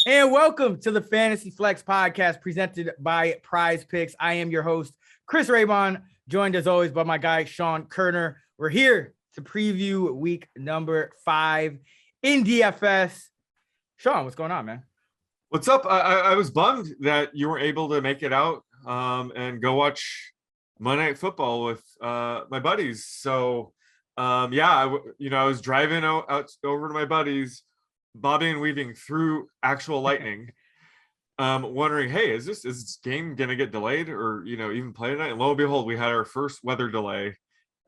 And welcome to the Fantasy Flex podcast presented by PrizePicks. I am your host, Chris Raybon, joined as always by my guy, Sean Kerner. We're here to preview week number 5 in DFS. Sean, what's going on, man? What's up? I was bummed that you weren't able to make it out and go watch Monday Night Football with my buddies. So, I was driving out over to my buddies, bobbing and weaving through actual lightning, wondering, hey, is this game gonna get delayed or even play tonight? And lo and behold, we had our first weather delay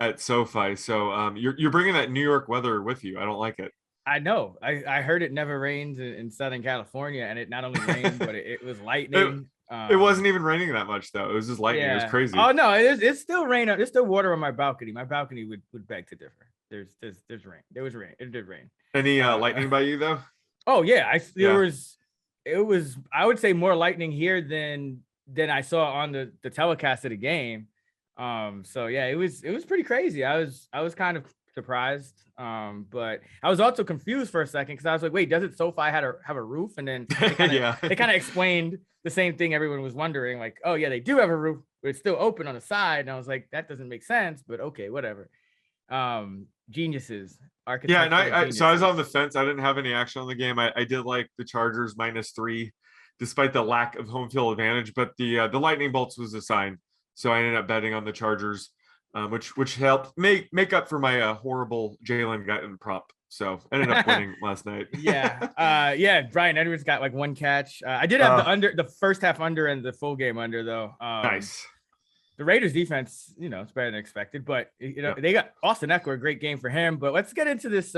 at SoFi. So you're bringing that New York weather with you. I don't like it. I know. I heard it never rains in Southern California, and it not only rained, but it was lightning. It wasn't even raining that much though. It was just lightning. Yeah. It was crazy. Oh no, it's still rain. There's still water on my balcony. My balcony would beg to differ. There's rain. There was rain. It did rain. Any lightning by you though? Oh yeah, it was I would say more lightning here than I saw on the telecast of the game. So yeah, it was pretty crazy. I was kind of surprised. But I was also confused for a second because I was like, wait, doesn't SoFi have a roof? And then they kind of explained the same thing everyone was wondering, like, oh yeah, they do have a roof, but it's still open on the side. And I was like, that doesn't make sense, but okay, whatever. Geniuses. Yeah, and so I was on the fence. I didn't have any action on the game. I did like the Chargers -3, despite the lack of home field advantage. But the lightning bolts was a sign, so I ended up betting on the Chargers, which helped make up for my horrible Jaylen Guyton prop. So I ended up winning last night. Brian Edwards got like one catch. I did have the first half under and the full game under though. Nice. The Raiders defense, it's better than expected, but they got Austin Eckler, a great game for him. But let's get into this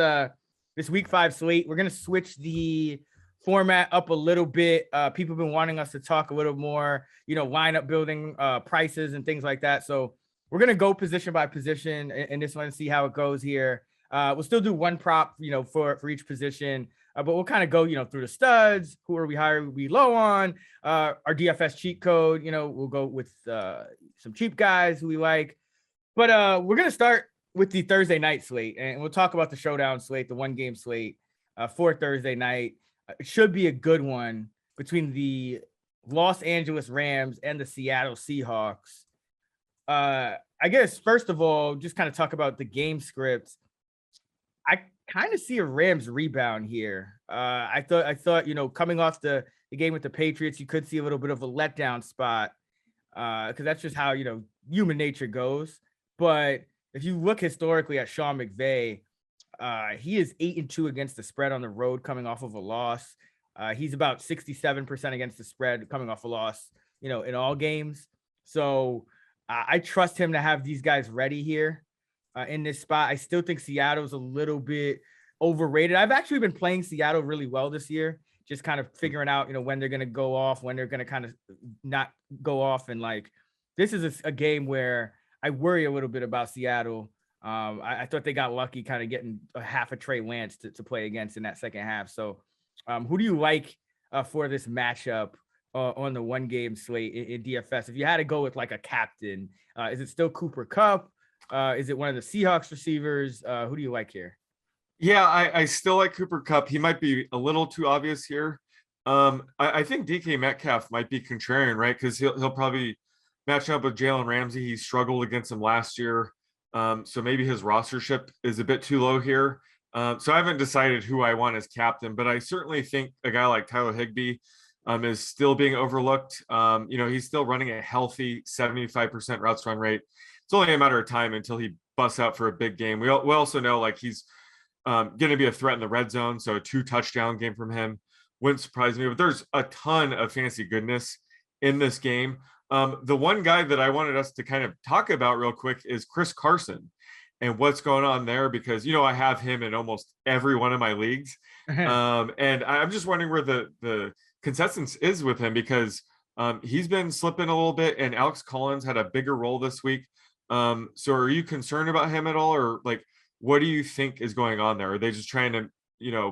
week 5 slate. We're gonna switch the format up a little bit. People have been wanting us to talk a little more, lineup building, prices and things like that. So we're gonna go position by position in this one and see how it goes here. We'll still do one prop, for each position. But we'll kind of go, through the studs. Who are we high, are we low on? Our DFS cheat code, we'll go with some cheap guys who we like. But we're going to start with the Thursday night slate. And we'll talk about the showdown slate, the one-game slate for Thursday night. It should be a good one between the Los Angeles Rams and the Seattle Seahawks. I guess, first of all, just kind of talk about the game script. I kind of see a Rams rebound here. I thought, coming off the game with the Patriots, you could see a little bit of a letdown spot because that's just how, human nature goes. But if you look historically at Sean McVay, he is 8-2 against the spread on the road coming off of a loss. He's about 67% against the spread coming off a loss, in all games. So I trust him to have these guys ready here. In this spot. I still think Seattle's a little bit overrated. I've actually been playing Seattle really well this year, just kind of figuring out, when they're going to go off, when they're going to kind of not go off. And like, this is a game where I worry a little bit about Seattle. I thought they got lucky kind of getting a half a Trey Lance to play against in that second half. So who do you like for this matchup on the one game slate in DFS? If you had to go with like a captain, is it still Cooper Kupp? Is it one of the Seahawks receivers? Who do you like here? Yeah, I still like Cooper Kupp. He might be a little too obvious here. I think DK Metcalf might be contrarian, right? Because he'll probably match up with Jalen Ramsey. He struggled against him last year. So maybe his rostership is a bit too low here. So I haven't decided who I want as captain, but I certainly think a guy like Tyler Higbee is still being overlooked. He's still running a healthy 75% routes run rate. It's only a matter of time until he busts out for a big game. We also know like he's going to be a threat in the red zone. So a 2-touchdown game from him wouldn't surprise me, but there's a ton of fantasy goodness in this game. The one guy that I wanted us to kind of talk about real quick is Chris Carson and what's going on there, because, I have him in almost every one of my leagues. And I'm just wondering where the consensus is with him, because he's been slipping a little bit and Alex Collins had a bigger role this week. So are you concerned about him at all, or like, what do you think is going on there? Are they just trying to,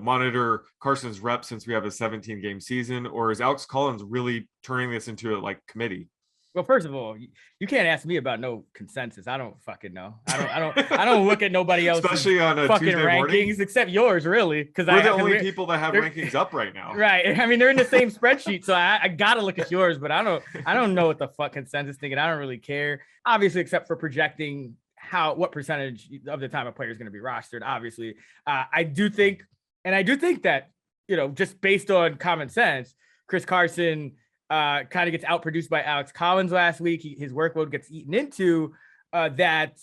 monitor Carson's reps since we have a 17 game season, or is Alex Collins really turning this into a committee? Well, first of all, you can't ask me about no consensus. I don't fucking know. I don't look at nobody else's especially on a fucking Tuesday rankings morning. except yours, really. Because We're the only people that have rankings up right now. Right. I mean, they're in the same spreadsheet, so I gotta look at yours, but I don't know what the fuck consensus thinking. I don't really care, obviously, except for projecting what percentage of the time a player is going to be rostered. Obviously, I do think that, just based on common sense, Chris Carson kind of gets outproduced by Alex Collins last week. His workload gets eaten into, that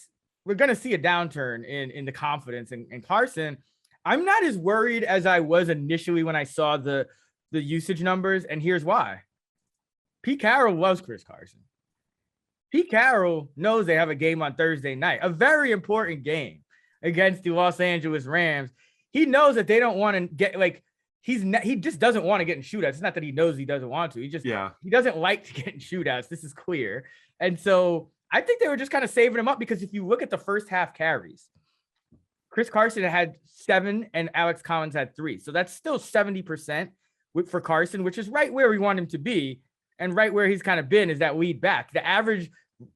we're going to see a downturn in the confidence in Carson. I'm not as worried as I was initially when I saw the usage numbers, and here's why. Pete Carroll loves Chris Carson. Pete Carroll knows they have a game on Thursday night, a very important game against the Los Angeles Rams. He knows that they don't want to get he just doesn't want to get in shootouts. It's not that he knows he doesn't want to. He doesn't like to get in shootouts. This is clear. And so I think they were just kind of saving him up, because if you look at the first half carries, Chris Carson had 7 and Alex Collins had 3. So that's still 70% for Carson, which is right where we want him to be. And right where he's kind of been is that lead back. The average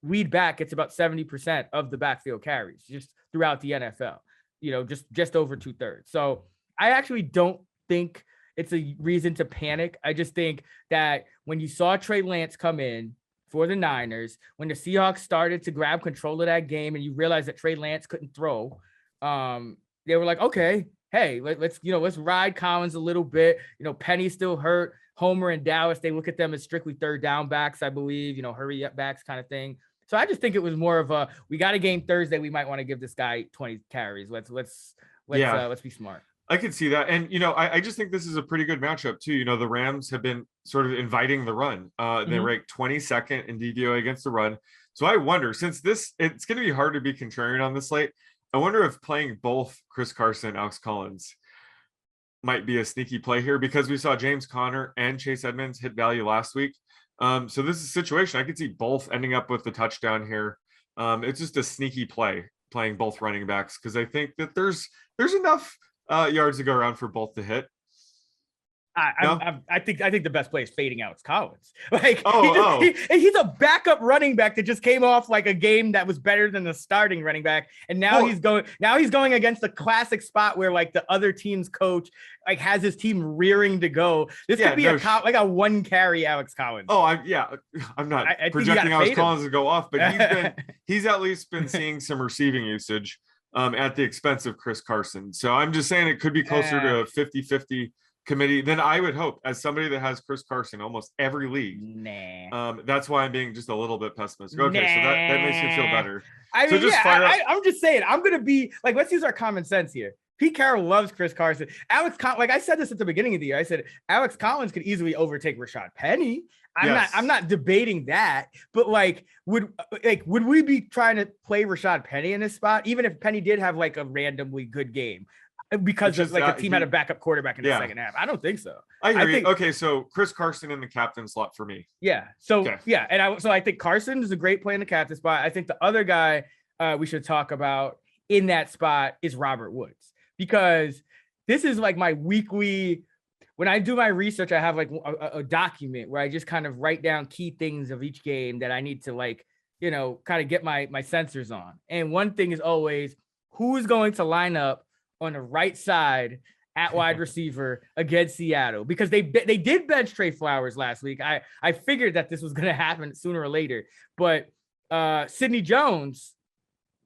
lead back gets about 70% of the backfield carries just throughout the NFL, just over 2/3. So I actually don't think it's a reason to panic. I just think that when you saw Trey Lance come in for the Niners, when the Seahawks started to grab control of that game and you realized that Trey Lance couldn't throw, they were like, okay, hey, let's ride Collins a little bit. Penny's still hurt. Homer and Dallas, they look at them as strictly third down backs, I believe, hurry up backs kind of thing. So I just think it was more of we got a game Thursday. We might want to give this guy 20 carries. Let's be smart. I could see that. And, I just think this is a pretty good matchup too. The Rams have been sort of inviting the run. They rank 22nd in DVOA against the run. So I wonder, since it's going to be hard to be contrarian on this slate, I wonder if playing both Chris Carson and Alex Collins might be a sneaky play here, because we saw James Conner and Chase Edmonds hit value last week. So this is a situation I could see both ending up with the touchdown here. It's just a sneaky play, playing both running backs, because I think that there's enough yards to go around for both to hit. I think the best play is fading Alex Collins. He's a backup running back that just came off like a game that was better than the starting running back, and now he's going against the classic spot where like the other team's coach has his team rearing to go. This could be a one carry Alex Collins. I'm not projecting Alex Collins to go off, but he's at least been seeing some receiving usage at the expense of Chris Carson. So I'm just saying it could be closer to a 50-50 committee than I would hope, as somebody that has Chris Carson almost every league. That's why I'm being just a little bit pessimistic. Okay, so that makes me feel better. I'm just saying, I'm gonna be like, let's use our common sense here. Pete Carroll loves Chris Carson. Like I said this at the beginning of the year. I said Alex Collins could easily overtake Rashad Penny. I'm not debating that, but would we be trying to play Rashad Penny in this spot, even if Penny did have like a randomly good game? Because the team had a backup quarterback in the second half. I don't think so. I agree. Okay, so Chris Carson in the captain slot for me. Yeah. So I think Carson is a great play in the captain spot. I think the other guy we should talk about in that spot is Robert Woods, because this is like my weekly. When I do my research, I have like a document where I just kind of write down key things of each game that I need to kind of get my sensors on. And one thing is always who is going to line up on the right side at wide receiver against Seattle, because they did bench Trey Flowers last week. I figured that this was going to happen sooner or later, but Sidney Jones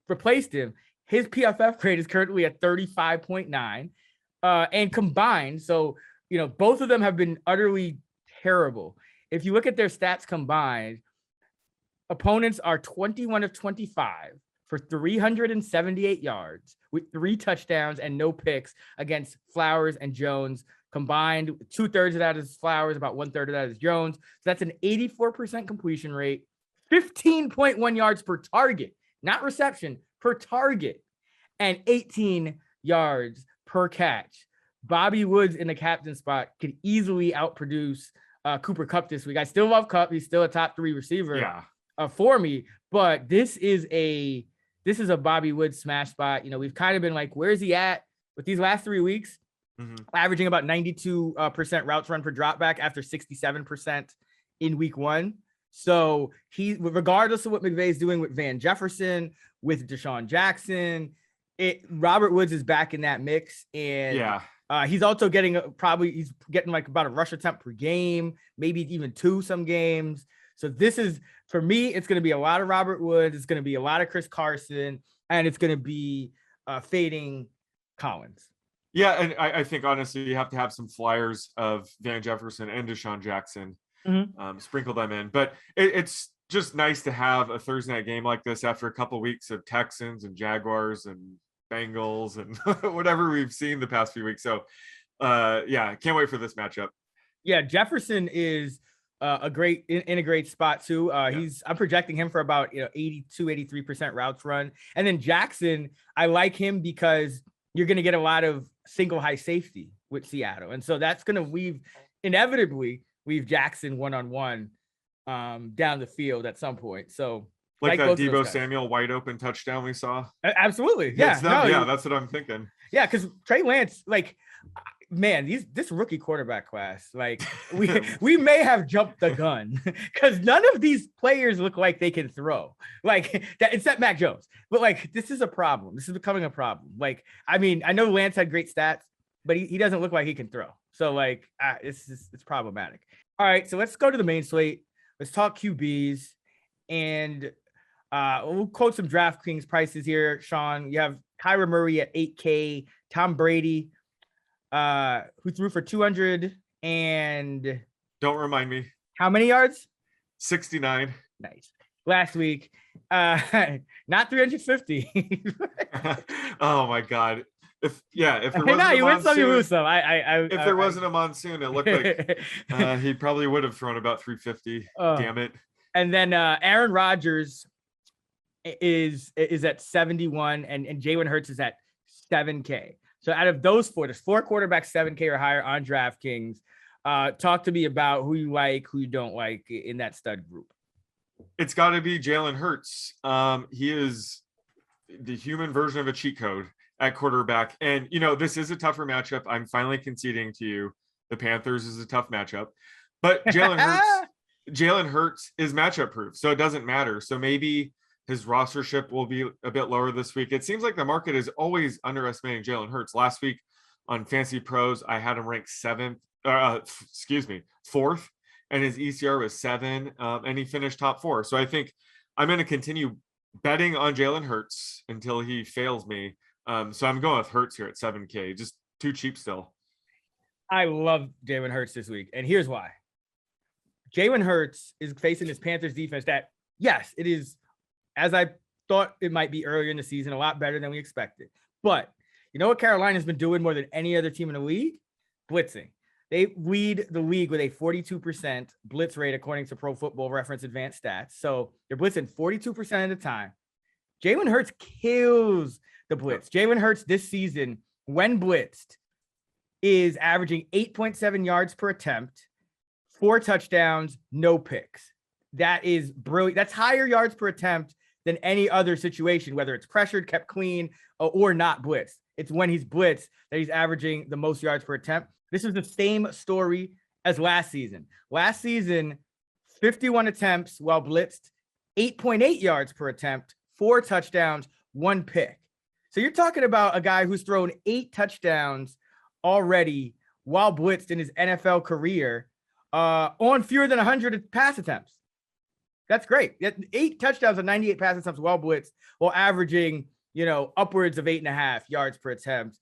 replaced him. His PFF grade is currently at 35.9 and combined. So, both of them have been utterly terrible. If you look at their stats combined, opponents are 21 of 25 for 378 yards with 3 touchdowns and no picks against Flowers and Jones combined. 2/3 of that is Flowers, about 1/3 of that is Jones. So that's an 84% completion rate, 15.1 yards per target, not reception, per target, and 18 yards per catch. Bobby Woods in the captain spot could easily outproduce Cooper Kupp this week. I still love Kupp. He's still a top 3 receiver for me, but this is a Bobby Woods smash spot. We've kind of been like, where's he at with these last 3 weeks? Averaging about 92% routes run per drop back after 67% in week 1. So regardless of what McVay's doing with Van Jefferson, with Deshaun Jackson, Robert Woods is back in that mix. And he's also getting he's getting like about a rush attempt per game, maybe even 2 some games. So this is, for me, it's going to be a lot of Robert Woods. It's going to be a lot of Chris Carson, and it's going to be fading Collins. Yeah, and I think, honestly, you have to have some flyers of Van Jefferson and Deshaun Jackson, sprinkle them in. But it's just nice to have a Thursday night game like this after a couple of weeks of Texans and Jaguars and Bengals and whatever we've seen the past few weeks. So, can't wait for this matchup. Yeah, Jefferson is in a great spot too. I'm projecting him for about 82-83% routes run. And then Jackson, I like him because you're going to get a lot of single high safety with Seattle. And so that's going to inevitably weave Jackson one-on-one down the field at some point. So like that Deebo Samuel wide open touchdown we saw. Absolutely. Yeah. That's what I'm thinking. Yeah. Cause Trey Lance, like, man, this rookie quarterback class, like we may have jumped the gun because none of these players look like they can throw, like that, except Mac Jones. But like, this is a problem. This is becoming a problem. Like, I mean, I know Lance had great stats, but he doesn't look like he can throw. So like, it's problematic. All right, so let's go to the main slate. Let's talk QBs, and we'll quote some DraftKings prices here. Sean, you have Kyler Murray at 8K, Tom Brady, who threw for 200 and don't remind me how many yards? 69. Nice. Last week, not 350. Oh my God. If there wasn't you win some, you lose some. If there wasn't a monsoon, it looked like he probably would have thrown about 350. Damn it. And then Aaron Rodgers is at 71, and Jalen Hurts is at 7K. So out of those four, there's 4 quarterbacks 7K or higher on DraftKings. Talk to me about who you like, who you don't like in that stud group. It's got to be Jalen Hurts. He is the human version of a cheat code at quarterback. And, this is a tougher matchup. I'm finally conceding to you. The Panthers is a tough matchup. But Jalen Hurts is matchup proof, so it doesn't matter. So maybe his rostership will be a bit lower this week. It seems like the market is always underestimating Jalen Hurts. Last week on Fantasy Pros, I had him ranked 4th, and his ECR was 7, and he finished top 4. So I think I'm going to continue betting on Jalen Hurts until he fails me. So I'm going with Hurts here at 7K, just too cheap still. I love Jalen Hurts this week, and here's why. Jalen Hurts is facing this Panthers defense that, yes, it is, as I thought it might be earlier in the season, a lot better than we expected. But you know what Carolina's been doing more than any other team in the league? Blitzing. They lead the league with a 42% blitz rate, according to Pro Football Reference Advanced Stats. So they're blitzing 42% of the time. Jalen Hurts kills the blitz. Jalen Hurts this season, when blitzed, is averaging 8.7 yards per attempt, 4 touchdowns, no picks. That is brilliant. That's higher yards per attempt than any other situation, whether it's pressured, kept clean, or not blitzed. It's when he's blitzed that he's averaging the most yards per attempt. This is the same story as last season. Last season, 51 attempts while blitzed, 8.8 yards per attempt, 4 touchdowns, 1 pick. So you're talking about a guy who's thrown 8 touchdowns already while blitzed in his NFL career on fewer than 100 pass attempts. That's great. 8 touchdowns on 98 pass attempts while blitzed, while averaging, upwards of 8.5 yards per attempt.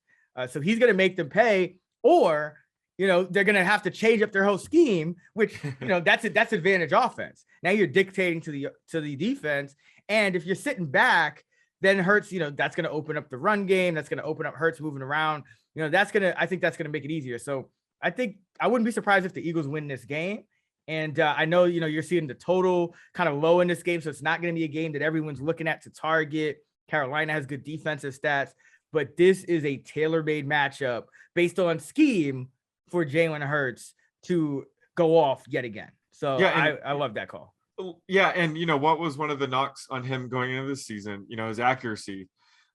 So he's going to make them pay, or, they're going to have to change up their whole scheme, which, that's advantage offense. Now you're dictating to the defense. And if you're sitting back, then Hurts, that's going to open up the run game. That's going to open up Hurts moving around. I think that's going to make it easier. So I think I wouldn't be surprised if the Eagles win this game. And I know, you're seeing the total kind of low in this game. So it's not going to be a game that everyone's looking at to target. Carolina has good defensive stats, but this is a tailor-made matchup based on scheme for Jalen Hurts to go off yet again. So yeah, I love that call. Yeah. And what was one of the knocks on him going into this season, his accuracy.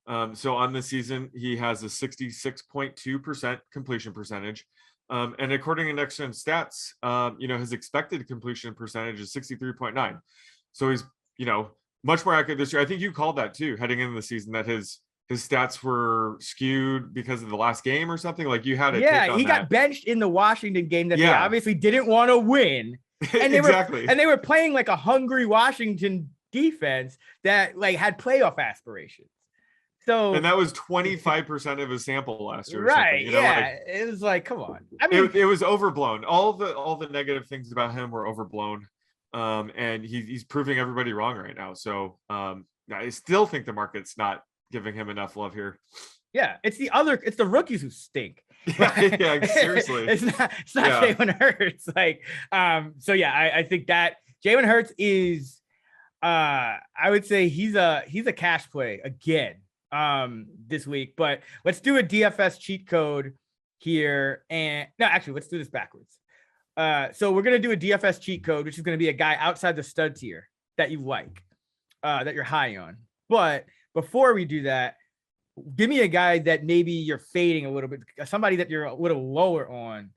So on the season, he has a 66.2% completion percentage. And according to Next Gen Stats, his expected completion percentage is 63.9. So he's, much more accurate this year. I think you called that too, heading into the season, that his stats were skewed because of the last game or something. Like you had a take on he that. got benched in the Washington game that they obviously didn't want to win. And they were playing like a hungry Washington defense that like had playoff aspirations. So, and that was 25% of his sample last year. Right. It was like, come on. I mean, it was overblown. All the negative things about him were overblown. And he's proving everybody wrong right now. So I still think the market's not giving him enough love here. Yeah, it's the rookies who stink. Right? Yeah, seriously. it's not Jalen Hurts. Like, I think that Jalen Hurts is I would say he's a cash play again this week. But let's do a DFS cheat code here. And no, actually, let's do this backwards. So we're gonna do a DFS cheat code, which is gonna be a guy outside the stud tier that you like, that you're high on. But before we do that, give me a guy that maybe you're fading a little bit, somebody that you're a little lower on,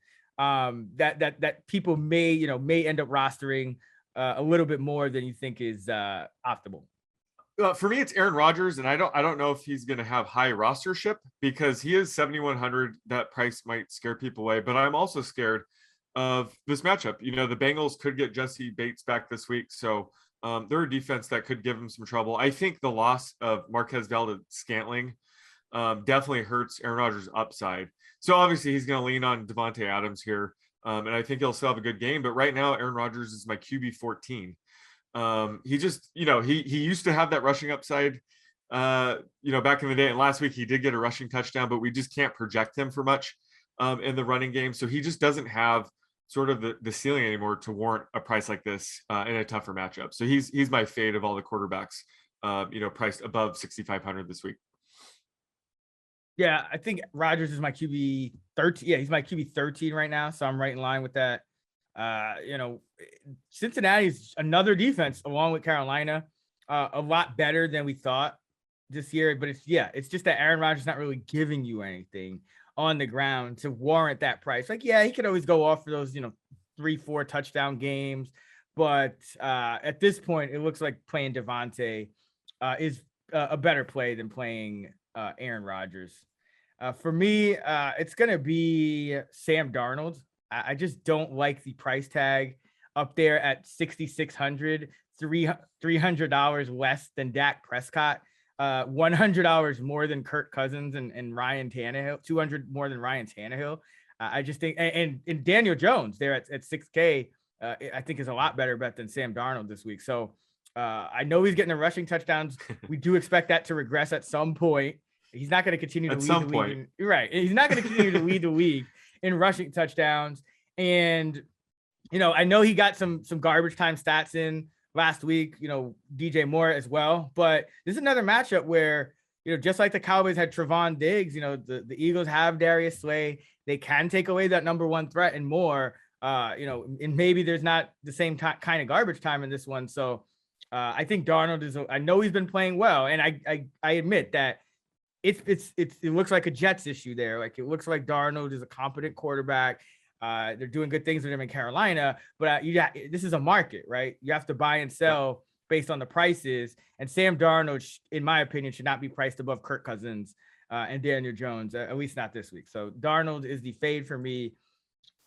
that people may end up rostering a little bit more than you think is optimal. For me, it's Aaron Rodgers, and I don't know if he's going to have high rostership because he is 7,100. That price might scare people away, but I'm also scared of this matchup. The Bengals could get Jesse Bates back this week, so they're a defense that could give him some trouble. I think the loss of Marquez Valdes-Scantling definitely hurts Aaron Rodgers' upside. So obviously he's going to lean on Devontae Adams here, and I think he'll still have a good game. But right now, Aaron Rodgers is my QB 14. He just, he used to have that rushing upside, back in the day. And last week he did get a rushing touchdown, but we just can't project him for much in the running game. So he just doesn't have sort of the ceiling anymore to warrant a price like this in a tougher matchup. So he's my fade of all the quarterbacks, priced above 6,500 this week. Yeah, I think Rodgers is my QB 13. Yeah, he's my QB 13 right now. So I'm right in line with that. Cincinnati's another defense along with Carolina, a lot better than we thought this year. But it's just that Aaron Rodgers is not really giving you anything on the ground to warrant that price. Like, yeah, he could always go off for those, 3-4 touchdown games. But at this point, it looks like playing Devontae is a better play than playing Aaron Rodgers. For me, it's going to be Sam Darnold. I just don't like the price tag up there at $6,600, $300 less than Dak Prescott, $100 more than Kirk Cousins and Ryan Tannehill, $200 more than Ryan Tannehill. I just think, and Daniel Jones there at 6K, I think is a lot better bet than Sam Darnold this week. So I know he's getting the rushing touchdowns. We do expect that to regress at some point. He's not going to continue to lead the league. Right. He's not going to continue to lead the league in rushing touchdowns. And, I know he got some garbage time stats in last week, DJ Moore as well. But this is another matchup where, just like the Cowboys had Trevon Diggs, the Eagles have Darius Slay. They can take away that number one threat and more, and maybe there's not the same kind of garbage time in this one. So I think Darnold I know he's been playing well. And I admit that it looks like a Jets issue there. Like, it looks like Darnold is a competent quarterback. They're doing good things with him in Carolina, but this is a market, right? You have to buy and sell based on the prices. And Sam Darnold, in my opinion, should not be priced above Kirk Cousins and Daniel Jones, at least not this week. So Darnold is the fade for me.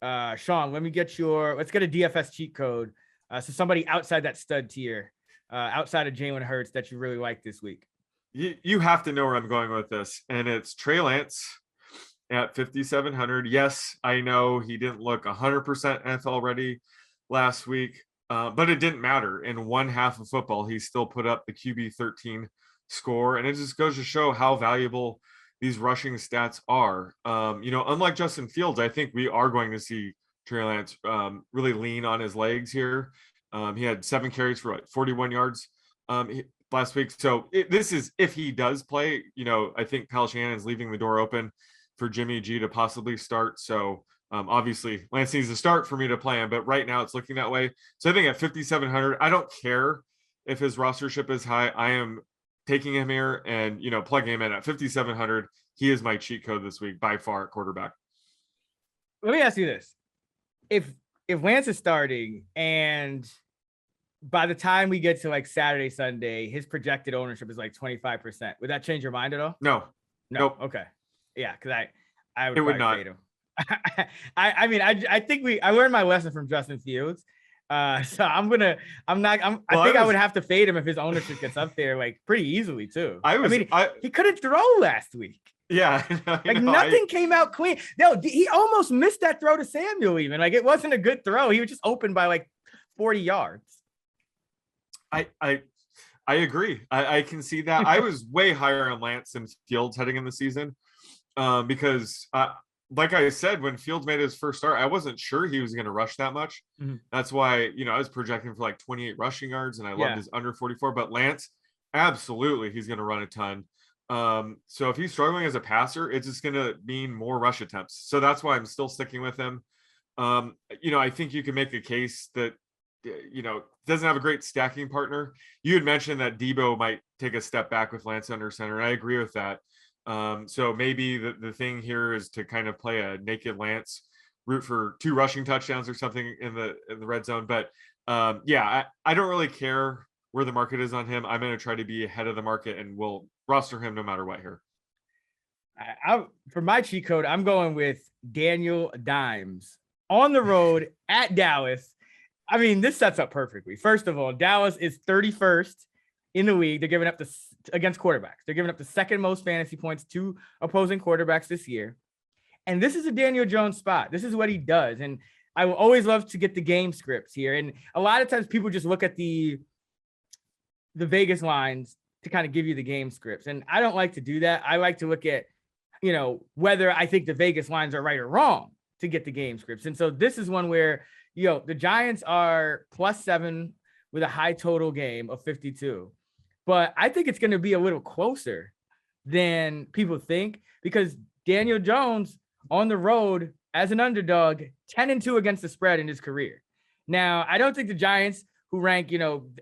Sean, let's get a DFS cheat code. So somebody outside that stud tier, outside of Jalen Hurts, that you really like this week. You have to know where I'm going with this, and it's Trey Lance at 5,700. Yes, I know he didn't look 100% NFL ready last week, but it didn't matter. In one half of football, he still put up the QB 13 score, and it just goes to show how valuable these rushing stats are. Unlike Justin Fields, I think we are going to see Trey Lance really lean on his legs here. He had 7 carries for 41 yards last week. So this is, if he does play, I think Kyle Shanahan's leaving the door open for Jimmy G to possibly start. So obviously Lance needs to start for me to play him, but right now it's looking that way. So I think at 5,700, I don't care if his rostership is high. I am taking him here and, plugging him in at 5,700. He is my cheat code this week by far at quarterback. Let me ask you this. If Lance is starting and by the time we get to like Saturday, Sunday, his projected ownership is like 25%, would that change your mind at all? No. Nope. Okay. Yeah. Cause I would, it would not. fade him. I think I learned my lesson from Justin Fields. So I think I would have to fade him if his ownership gets up there like pretty easily too. He couldn't throw last week. Yeah. Nothing came out clean. No, he almost missed that throw to Samuel even. Like it wasn't a good throw. He was just open by like 40 yards. I agree. I can see that. I was way higher on Lance and Fields heading in the season because like I said, when Fields made his first start, I wasn't sure he was going to rush that much. Mm-hmm. That's why, I was projecting for like 28 rushing yards and I loved his under 44, but Lance, absolutely, he's going to run a ton. So if he's struggling as a passer, it's just going to mean more rush attempts. So that's why I'm still sticking with him. I think you can make a case that, doesn't have a great stacking partner. You had mentioned that Debo might take a step back with Lance under center, and I agree with that. So maybe the thing here is to kind of play a naked Lance, root for 2 rushing touchdowns or something in the red zone. But I don't really care where the market is on him. I'm going to try to be ahead of the market and we'll roster him no matter what here. For my cheat code, I'm going with Daniel Dimes on the road at Dallas. I mean, this sets up perfectly. First of all, Dallas is 31st in the league. They're giving up against quarterbacks. They're giving up the second most fantasy points to opposing quarterbacks this year. And this is a Daniel Jones spot. This is what he does. And I will always love to get the game scripts here. And a lot of times people just look at the Vegas lines to kind of give you the game scripts. And I don't like to do that. I like to look at, whether I think the Vegas lines are right or wrong to get the game scripts. And so this is one where, the Giants are +7 with a high total game of 52. But I think it's going to be a little closer than people think because Daniel Jones on the road as an underdog, 10-2 against the spread in his career. Now, I don't think the Giants, who rank,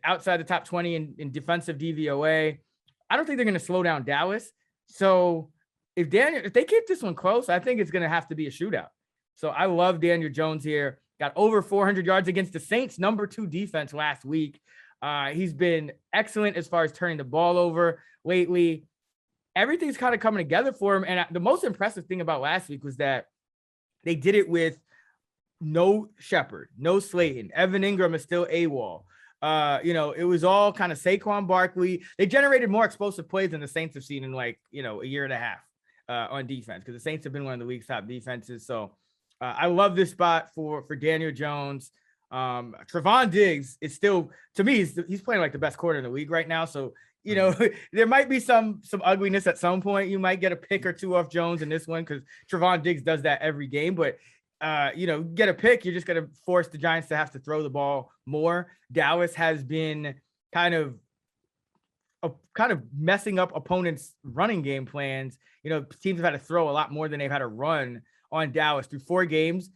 outside the top 20 in defensive DVOA, I don't think they're going to slow down Dallas. So if they keep this one close, I think it's going to have to be a shootout. So I love Daniel Jones here. Got over 400 yards against the Saints' number 2 defense last week. He's been excellent as far as turning the ball over lately. Everything's kind of coming together for him. And the most impressive thing about last week was that they did it with no Shepard, no Slayton. Evan Ingram is still AWOL. It was all kind of Saquon Barkley. They generated more explosive plays than the Saints have seen in a year and a half on defense because the Saints have been one of the league's top defenses. So I love this spot for Daniel Jones. Trevon Diggs is still, to me, he's playing like the best corner in the league right now. So, there might be some ugliness at some point. You might get a pick or 2 off Jones in this one because Trevon Diggs does that every game. But, get a pick, you're just going to force the Giants to have to throw the ball more. Dallas has been kind of messing up opponents' running game plans. Teams have had to throw a lot more than they've had to run on Dallas through 4 games.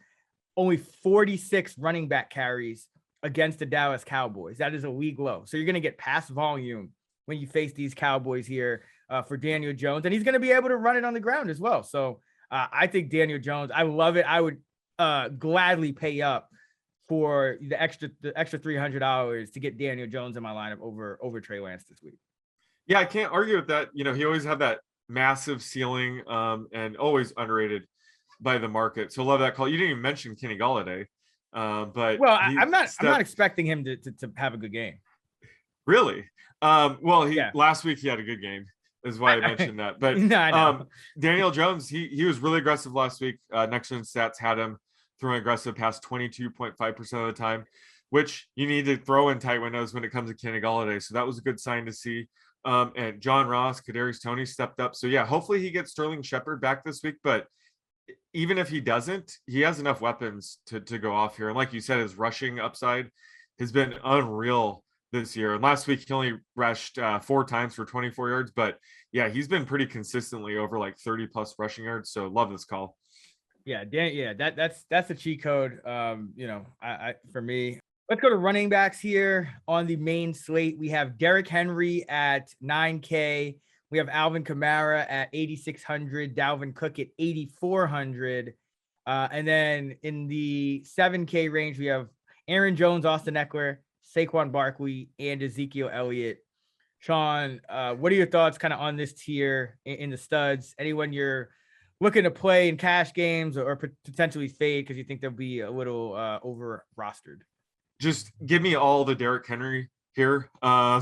Only 46 running back carries against the Dallas Cowboys. That is a league low. So you're going to get pass volume when you face these Cowboys here for Daniel Jones. And he's going to be able to run it on the ground as well. So I think Daniel Jones, I love it. I would gladly pay up for the extra $300 to get Daniel Jones in my lineup over Trey Lance this week. Yeah, I can't argue with that. He always had that massive ceiling and always underrated by the market. So love that call. You didn't even mention Kenny Golladay. But I'm not expecting him to have a good game. Really? Last week he had a good game is why I mentioned that. But Daniel Jones, he was really aggressive last week. Next Gen Stats had him throwing aggressive past 22.5% of the time, which you need to throw in tight windows when it comes to Kenny Golladay. So that was a good sign to see. And John Ross, Kadarius Toney stepped up. So yeah, hopefully he gets Sterling Shepard back this week. But even if he doesn't, he has enough weapons to go off here. And like you said, his rushing upside has been unreal this year. And last week he only rushed 4 times for 24 yards. But yeah, he's been pretty consistently over like 30 plus rushing yards. So love this call. Yeah, Dan, that's a cheat code. For me, Let's go to running backs here on the main slate. We have Derrick Henry at 9K. We have Alvin Kamara at 8,600, Dalvin Cook at 8,400. And then in the 7K range, we have Aaron Jones, Austin Eckler, Saquon Barkley, and Ezekiel Elliott. Sean, what are your thoughts kind of on this tier in the studs? Anyone you're looking to play in cash games or potentially fade because you think they'll be a little over rostered? Just give me all the Derrick Henry here. I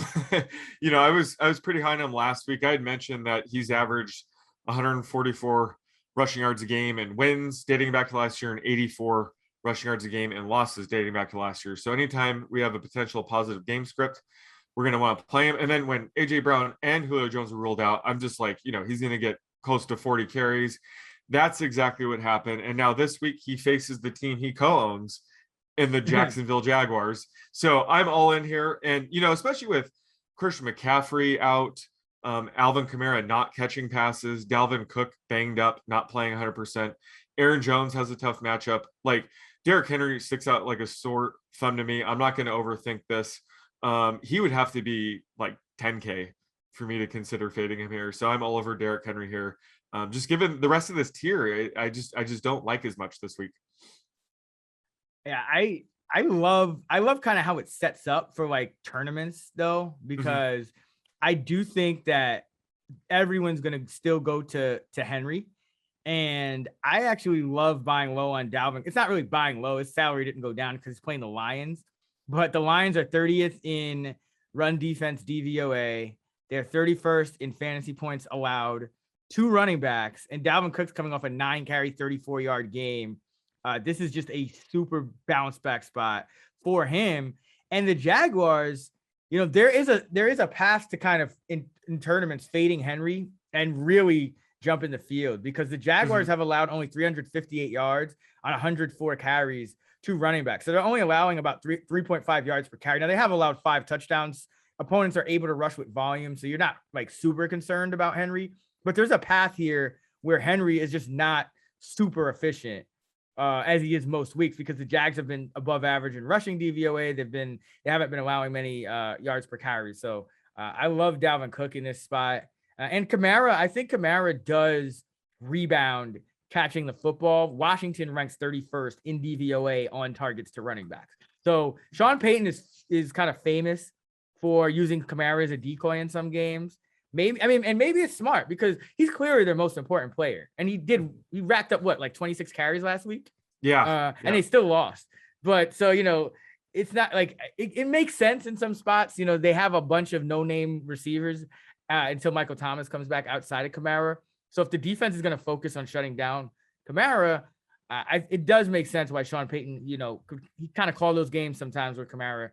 was pretty high on him last week. I had mentioned that he's averaged 144 rushing yards a game and wins dating back to last year, and 84 rushing yards a game and losses dating back to last year. So anytime we have a potential positive game script, we're going to want to play him. And then when AJ Brown and Julio Jones were ruled out, I'm just like, he's going to get close to 40 carries. That's exactly what happened. And now this week he faces the team he co-owns in the Jacksonville Jaguars. So I'm all in here. And, especially with Christian McCaffrey out, Alvin Kamara not catching passes, Dalvin Cook banged up, not playing 100%. Aaron Jones has a tough matchup. Like, Derrick Henry sticks out like a sore thumb to me. I'm not going to overthink this. He would have to be like 10K for me to consider fading him here. So I'm all over Derrick Henry here. Just given the rest of this tier, I just don't like as much this week. Yeah, I love kind of how it sets up for like tournaments though, because I do think that everyone's going to still go to Henry. And I actually love buying low on Dalvin. It's not really buying low. His salary didn't go down because he's playing the Lions, but the Lions are 30th in run defense DVOA. They're 31st in fantasy points allowed, 2 running backs, and Dalvin Cook's coming off a 9-carry, 34-yard game. This is just a super bounce back spot for him. And the Jaguars, there is a path to kind of in tournaments fading Henry and really jump in the field, because the Jaguars have allowed only 358 yards on 104 carries to running backs. So they're only allowing about 3.5 yards per carry. Now they have allowed 5 touchdowns. Opponents are able to rush with volume. So you're not like super concerned about Henry, but there's a path here where Henry is just not super efficient as he is most weeks, because the Jags have been above average in rushing DVOA. They haven't been allowing many yards per carry. So I love Dalvin Cook in this spot. And Kamara, I think Kamara does rebound catching the football. Washington ranks 31st in DVOA on targets to running backs. So Sean Payton is kind of famous for using Kamara as a decoy in some games. Maybe it's smart because he's clearly their most important player. And he racked up like 26 carries last week. Yeah. And they still lost. But so, it's not like it makes sense in some spots. They have a bunch of no-name receivers until Michael Thomas comes back outside of Kamara. So if the defense is going to focus on shutting down Kamara, it does make sense why Sean Payton, he kind of called those games sometimes where Kamara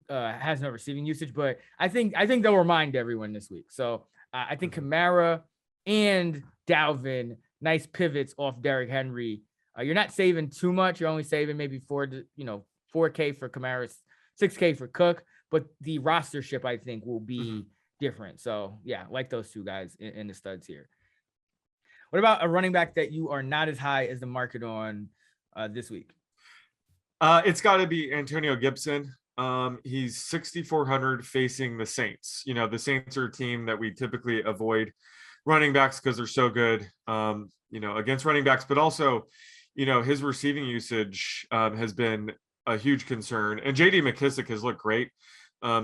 has no receiving usage. But I think they'll remind everyone this week. So I think Kamara and Dalvin, nice pivots off Derrick Henry. You're not saving too much. You're only saving maybe 4K for Kamara, 6K for Cook. But the rostership, I think, will be different. So yeah, like those two guys in the studs here. What about a running back that you are not as high as the market on this week? It's got to be Antonio Gibson. He's 6,400 facing the Saints. The Saints are a team that we typically avoid running backs because they're so good, against running backs, but also, his receiving usage has been a huge concern, and JD McKissick has looked great.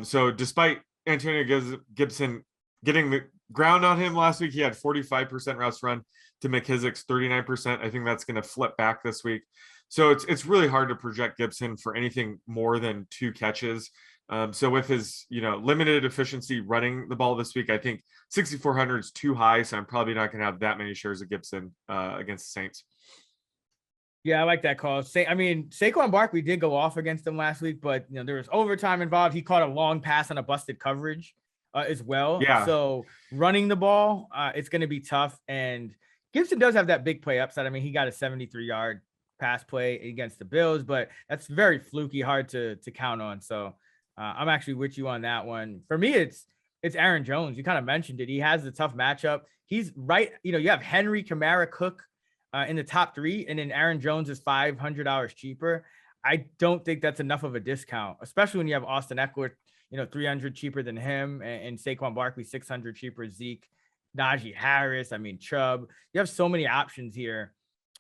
So despite Antonio Gibson getting the ground on him last week, he had 45% routes run to McKissick's 39%. I think that's going to flip back this week. So it's really hard to project Gibson for anything more than 2 catches. So with his, limited efficiency running the ball this week, I think 6,400 is too high. So I'm probably not going to have that many shares of Gibson against the Saints. Yeah, I like that call. Saquon Barkley did go off against them last week, but there was overtime involved. He caught a long pass on a busted coverage as well. Yeah. So running the ball, it's going to be tough. And Gibson does have that big play upside. He got a 73-yard pass play against the Bills, but that's very fluky, hard to count on. So I'm actually with you on that one. For me, it's Aaron Jones. You kind of mentioned it. He has the tough matchup. He's right. You have Henry, Kamara, Cook in the top 3, and then Aaron Jones is $500 cheaper. I don't think that's enough of a discount, especially when you have Austin Eckler, 300 cheaper than him, and Saquon Barkley 600 cheaper, Zeke, Najee Harris. I mean, Chubb. You have so many options here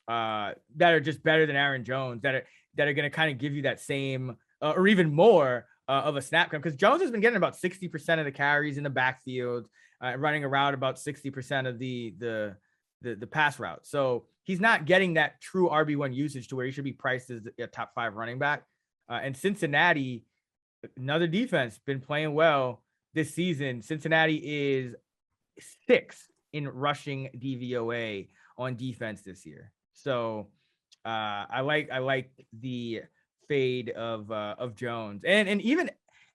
that are just better than Aaron Jones that are going to kind of give you that same or even more of a snap count, because Jones has been getting about 60% of the carries in the backfield, running around about 60% of the pass route. So he's not getting that true RB1 usage to where he should be priced as a top 5 running back. And Cincinnati, another defense, been playing well this season. Cincinnati is 6th in rushing DVOA on defense this year. So I like the fade of Jones, and even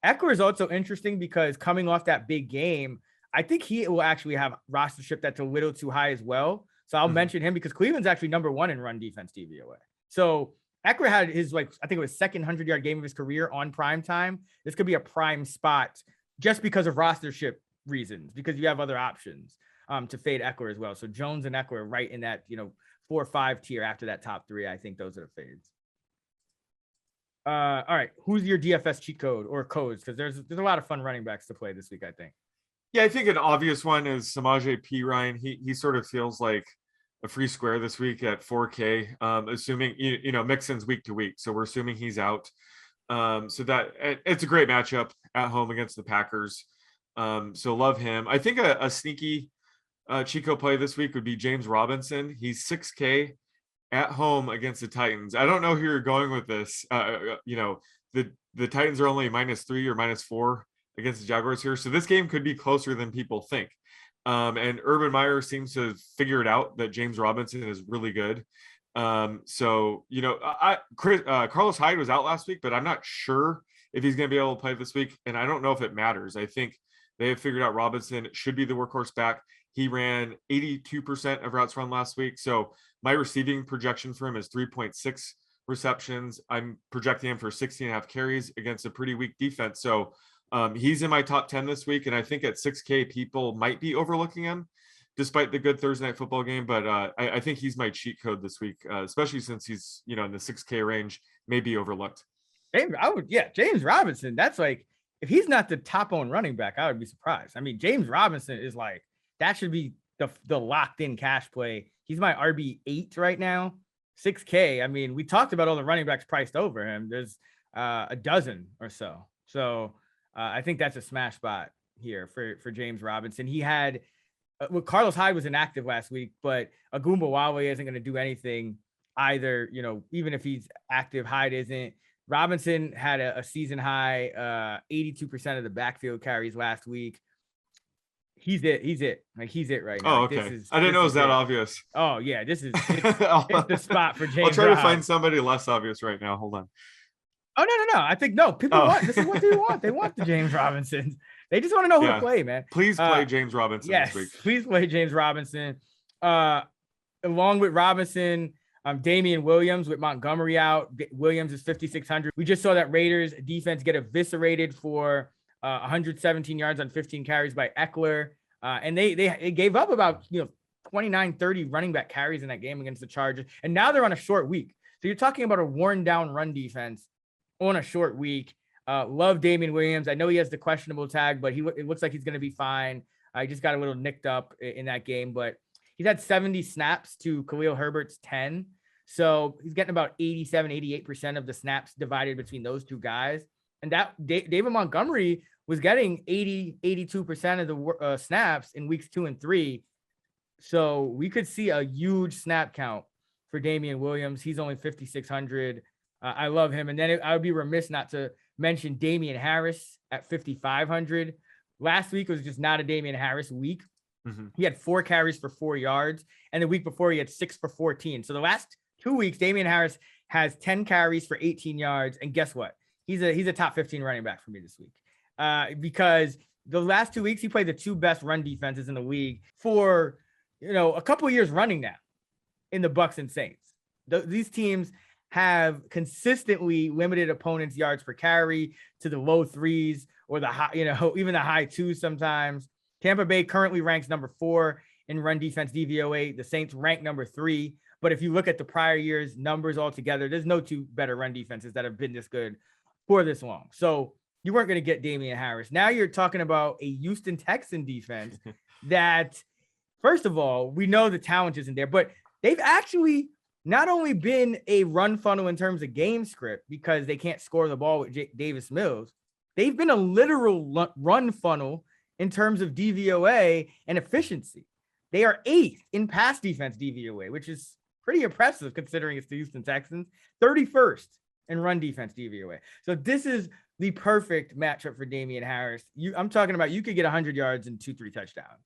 Eckler is also interesting because coming off that big game, I think he will actually have rostership that's a little too high as well. So I'll mention him because Cleveland's actually number 1 in run defense DVOA. So Eckler had his, I think it was second 100-yard game of his career on prime time. This could be a prime spot just because of rostership reasons, because you have other options to fade Eckler as well. So Jones and Eckler right in that, 4 or 5 tier after that top 3. I think those are the fades. All right. Who's your DFS cheat code or codes? Because there's a lot of fun running backs to play this week, I think. Yeah, I think an obvious one is Samaje Perine. He sort of feels like a free square this week at 4K, assuming, Mixon's week to week. So we're assuming he's out. So that it's a great matchup at home against the Packers. So love him. I think a sneaky Chico play this week would be James Robinson. He's 6K at home against the Titans. I don't know who you're going with this. The Titans are only -3 or -4 against the Jaguars here. So this game could be closer than people think. And Urban Meyer seems to have figured out that James Robinson is really good. Carlos Hyde was out last week, but I'm not sure if he's going to be able to play this week. And I don't know if it matters. I think they have figured out Robinson should be the workhorse back. He ran 82% of routes run last week. So my receiving projection for him is 3.6 receptions. I'm projecting him for 16.5 carries against a pretty weak defense. So he's in my top 10 this week. And I think at 6K, people might be overlooking him despite the good Thursday night football game. But I think he's my cheat code this week, especially since he's, in the 6K range, may be overlooked. James Robinson. That's like, if he's not the top owned running back, I would be surprised. I mean, James Robinson is like, that should be the locked in cash play. He's my RB8 right now, 6K. I mean, we talked about all the running backs priced over him. There's a dozen or so. So I think that's a smash spot here for James Robinson. He had, Carlos Hyde was inactive last week, but Ogunbowale isn't going to do anything either. Even if he's active, Hyde isn't. Robinson had a season high 82% of the backfield carries last week. He's it. Like, he's it right now. Oh, okay. I didn't know it was that obvious. Oh, yeah. It's the spot for James. I'll try to find somebody less obvious right now. Hold on. Oh, no. I think, no. People want, this is what they want. They want the James Robinsons. They just want to know who to play, man. Please play James Robinson this week. Please play James Robinson. Along with Robinson, Damien Williams with Montgomery out. Williams is 5,600. We just saw that Raiders defense get eviscerated for 117 yards on 15 carries by Eckler. And they gave up about 29, 30 running back carries in that game against the Chargers. And now they're on a short week. So you're talking about a worn down run defense on a short week. Love Damien Williams. I know he has the questionable tag, but it looks like he's going to be fine. I just got a little nicked up in that game, but he's had 70 snaps to Khalil Herbert's 10. So he's getting about 87, 88% of the snaps divided between those two guys. And that David Montgomery was getting 82% of the snaps in weeks 2 and 3. So we could see a huge snap count for Damien Williams. He's only 5,600. I love him. And then I would be remiss not to mention Damien Harris at 5,500. Last week was just not a Damien Harris week. Mm-hmm. He had 4 carries for 4 yards. And the week before he had 6 for 14. So the last 2 weeks, Damien Harris has 10 carries for 18 yards. And guess what? He's a top 15 running back for me this week. Because the last 2 weeks, he played the 2 best run defenses in the league for, a couple of years running now in the Bucs and Saints. These teams have consistently limited opponents' yards per carry to the low 3s or the high, even the high 2s sometimes. Tampa Bay currently ranks number 4 in run defense DVOA. The Saints rank number 3, But if you look at the prior year's numbers altogether, there's no two better run defenses that have been this good for this long. So you weren't going to get Damien Harris. Now you're talking about a Houston Texan defense that, first of all, we know the talent isn't there, but they've actually not only been a run funnel in terms of game script because they can't score the ball with Davis Mills, they've been a literal run funnel in terms of DVOA and efficiency. They are 8th in pass defense DVOA, which is pretty impressive considering it's the Houston Texans, 31st in run defense DVOA. So this is the perfect matchup for Damien Harris. I'm talking about you could get 100 yards and 2-3 touchdowns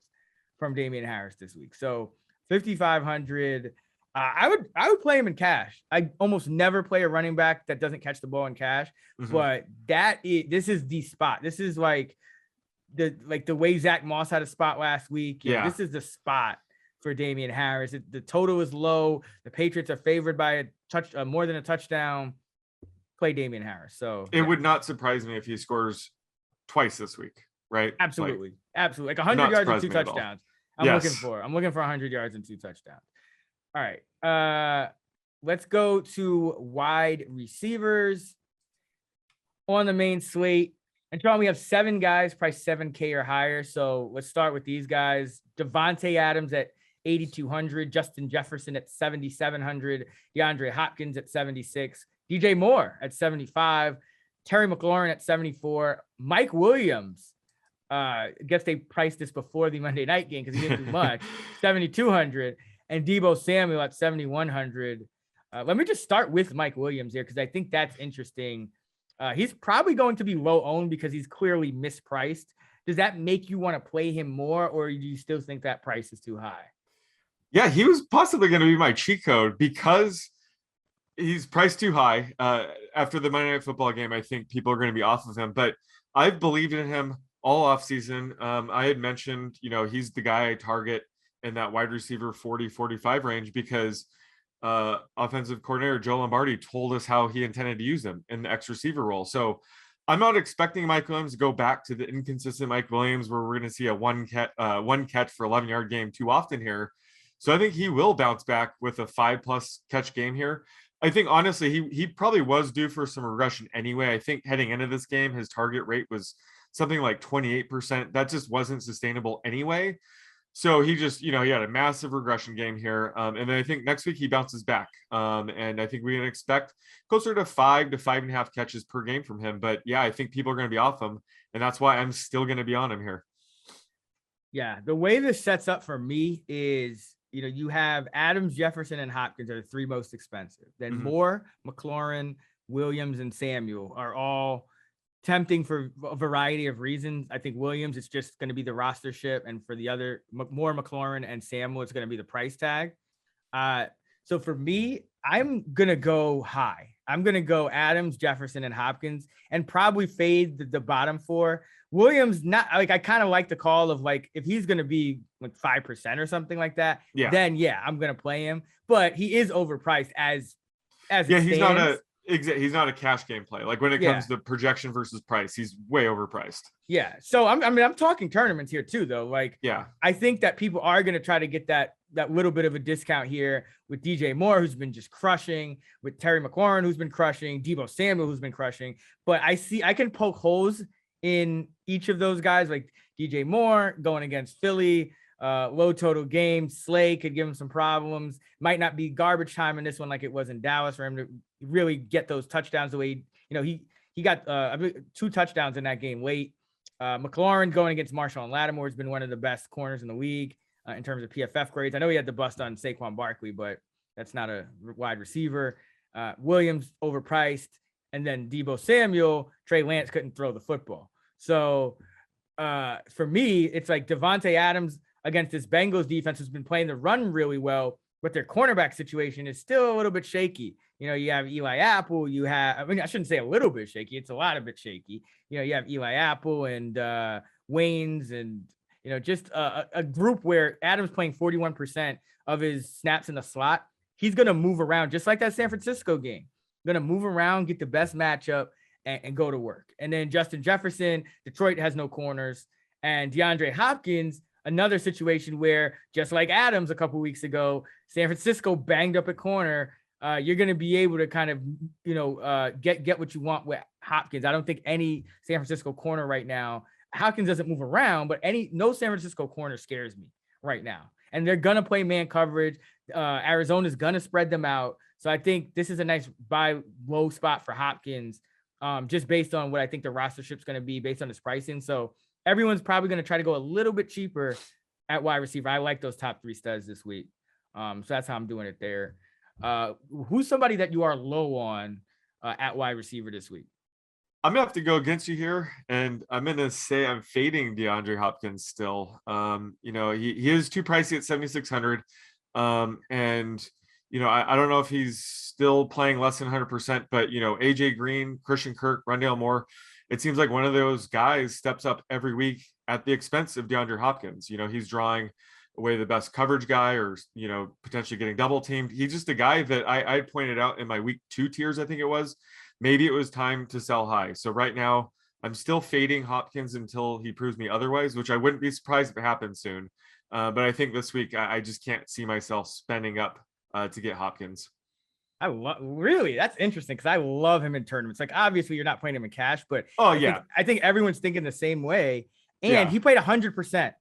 from Damien Harris this week. So 5,500. I would play him in cash. I almost never play a running back that doesn't catch the ball in cash, but this is the spot. This is like the way Zach Moss had a spot last week. This is the spot for Damien Harris. The total is low. The Patriots are favored by more than a touchdown. Play Damien Harris. So it would not surprise me if he scores twice this week, right? Absolutely. Like 100 yards and 2 touchdowns. I'm looking for 100 yards and 2 touchdowns. All right. Let's go to wide receivers on the main slate. And Sean, we have 7 guys priced $7K or higher. So let's start with these guys. Devontae Adams at 8,200, Justin Jefferson at 7,700, DeAndre Hopkins at 76, DJ Moore at 75, Terry McLaurin at 74, Mike Williams. I guess they priced this before the Monday night game because he didn't do much, 7,200. And Deebo Samuel at 7,100. Let me just start with Mike Williams here because I think that's interesting. He's probably going to be low owned because he's clearly mispriced. Does that make you want to play him more, or do you still think that price is too high? Yeah, he was possibly going to be my cheat code because he's priced too high. After the Monday Night Football game, I think people are going to be off of him, but I've believed in him all offseason. I had mentioned, he's the guy I target in that wide receiver 40-45 range because offensive coordinator Joe Lombardi told us how he intended to use him in the X receiver role. So I'm not expecting Mike Williams to go back to the inconsistent Mike Williams where we're going to see a one catch for 11-yard game too often here. So I think he will bounce back with a 5+ catch game here. I think honestly, he probably was due for some regression anyway. I think heading into this game, his target rate was something like 28%. That just wasn't sustainable anyway. So he just, he had a massive regression game here. And then I think next week he bounces back. And I think we can expect closer to 5 to 5.5 catches per game from him. But yeah, I think people are going to be off him. And that's why I'm still going to be on him here. Yeah. The way this sets up for me is, you have Adams, Jefferson, and Hopkins are the 3 most expensive. Then Moore, McLaurin, Williams, and Samuel are all tempting for a variety of reasons. I think Williams is just going to be the rostership, and for the other Moore, McLaurin, and Samuel, it's going to be the price tag. So for me, I'm going to go high. I'm going to go Adams, Jefferson, and Hopkins, and probably fade the bottom 4. Williams, not like I kind of like the call of like if he's going to be like 5% or something like that, then I'm going to play him. But he is overpriced as he's not a cash game play. Like when it comes to projection versus price, he's way overpriced. Yeah. So I'm talking tournaments here too, though. Like, I think that people are going to try to get that little bit of a discount here with DJ Moore, who's been just crushing, with Terry McLaurin, who's been crushing, Deebo Samuel, who's been crushing. But I can poke holes in each of those guys, like DJ Moore going against Philly, low total game. Slay could give him some problems. Might not be garbage time in this one like it was in Dallas for him to really get those touchdowns the way he got 2 touchdowns in that game late. McLaurin going against Marshawn Lattimore has been one of the best corners in the league in terms of PFF grades. I know he had the bust on Saquon Barkley, but that's not a wide receiver. Williams overpriced. And then Deebo Samuel, Trey Lance couldn't throw the football. So for me, it's like Devontae Adams against this Bengals defense who's been playing the run really well, but their cornerback situation is still a little bit shaky. You have Eli Apple, I shouldn't say a little bit shaky. It's a lot of bit shaky. You have Eli Apple and Waynes and, just a group where Adams playing 41% of his snaps in the slot. He's going to move around just like that San Francisco game. Going to move around, get the best matchup, and go to work. And then Justin Jefferson, Detroit has no corners. And DeAndre Hopkins, another situation where, just like Adams a couple weeks ago, San Francisco banged up at corner. You're going to be able to kind of, get what you want with Hopkins. I don't think any San Francisco corner right now, Hopkins doesn't move around, but no San Francisco corner scares me right now. And they're going to play man coverage. Arizona's going to spread them out. So I think this is a nice buy low spot for Hopkins, just based on what I think the roster ship's going to be based on his pricing. So everyone's probably going to try to go a little bit cheaper at wide receiver. I like those top 3 studs this week. So that's how I'm doing it there. Who's somebody that you are low on at wide receiver this week? I'm gonna have to go against you here, and I'm gonna say I'm fading DeAndre Hopkins still. He is too pricey at 7,600, and I don't know if he's still playing less than 100%, but AJ Green, Christian Kirk, Rondale Moore, it seems like one of those guys steps up every week at the expense of DeAndre Hopkins. He's drawing away the best coverage guy, or potentially getting double teamed. He's just a guy that I pointed out in my week 2 tiers, I think it was. Maybe it was time to sell high. So right now, I'm still fading Hopkins until he proves me otherwise, which I wouldn't be surprised if it happens soon. But I think this week, I just can't see myself spending up to get Hopkins. Really, that's interesting, because I love him in tournaments. Like, obviously, you're not playing him in cash, but I think everyone's thinking the same way. And he played 100%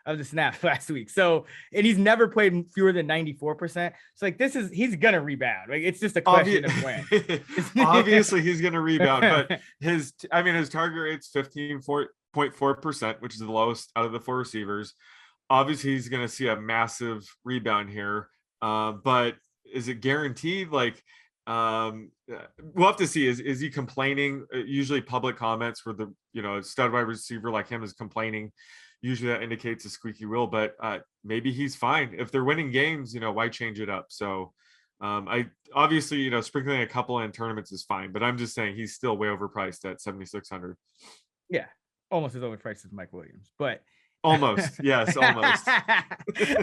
of the snaps last week. So, and he's never played fewer than 94%. So he's going to rebound. Like, it's just a question of when. Obviously he's going to rebound, but his target rate's 15.4%, which is the lowest out of the 4 receivers. Obviously he's going to see a massive rebound here. But is it guaranteed? We'll have to see. Is he complaining? Usually public comments where a stud wide receiver like him is complaining. Usually that indicates a squeaky wheel, but maybe he's fine. If they're winning games, why change it up? So I obviously, sprinkling a couple in tournaments is fine, but I'm just saying he's still way overpriced at 7,600. Yeah. Almost as overpriced as Mike Williams, but almost. Yes, almost.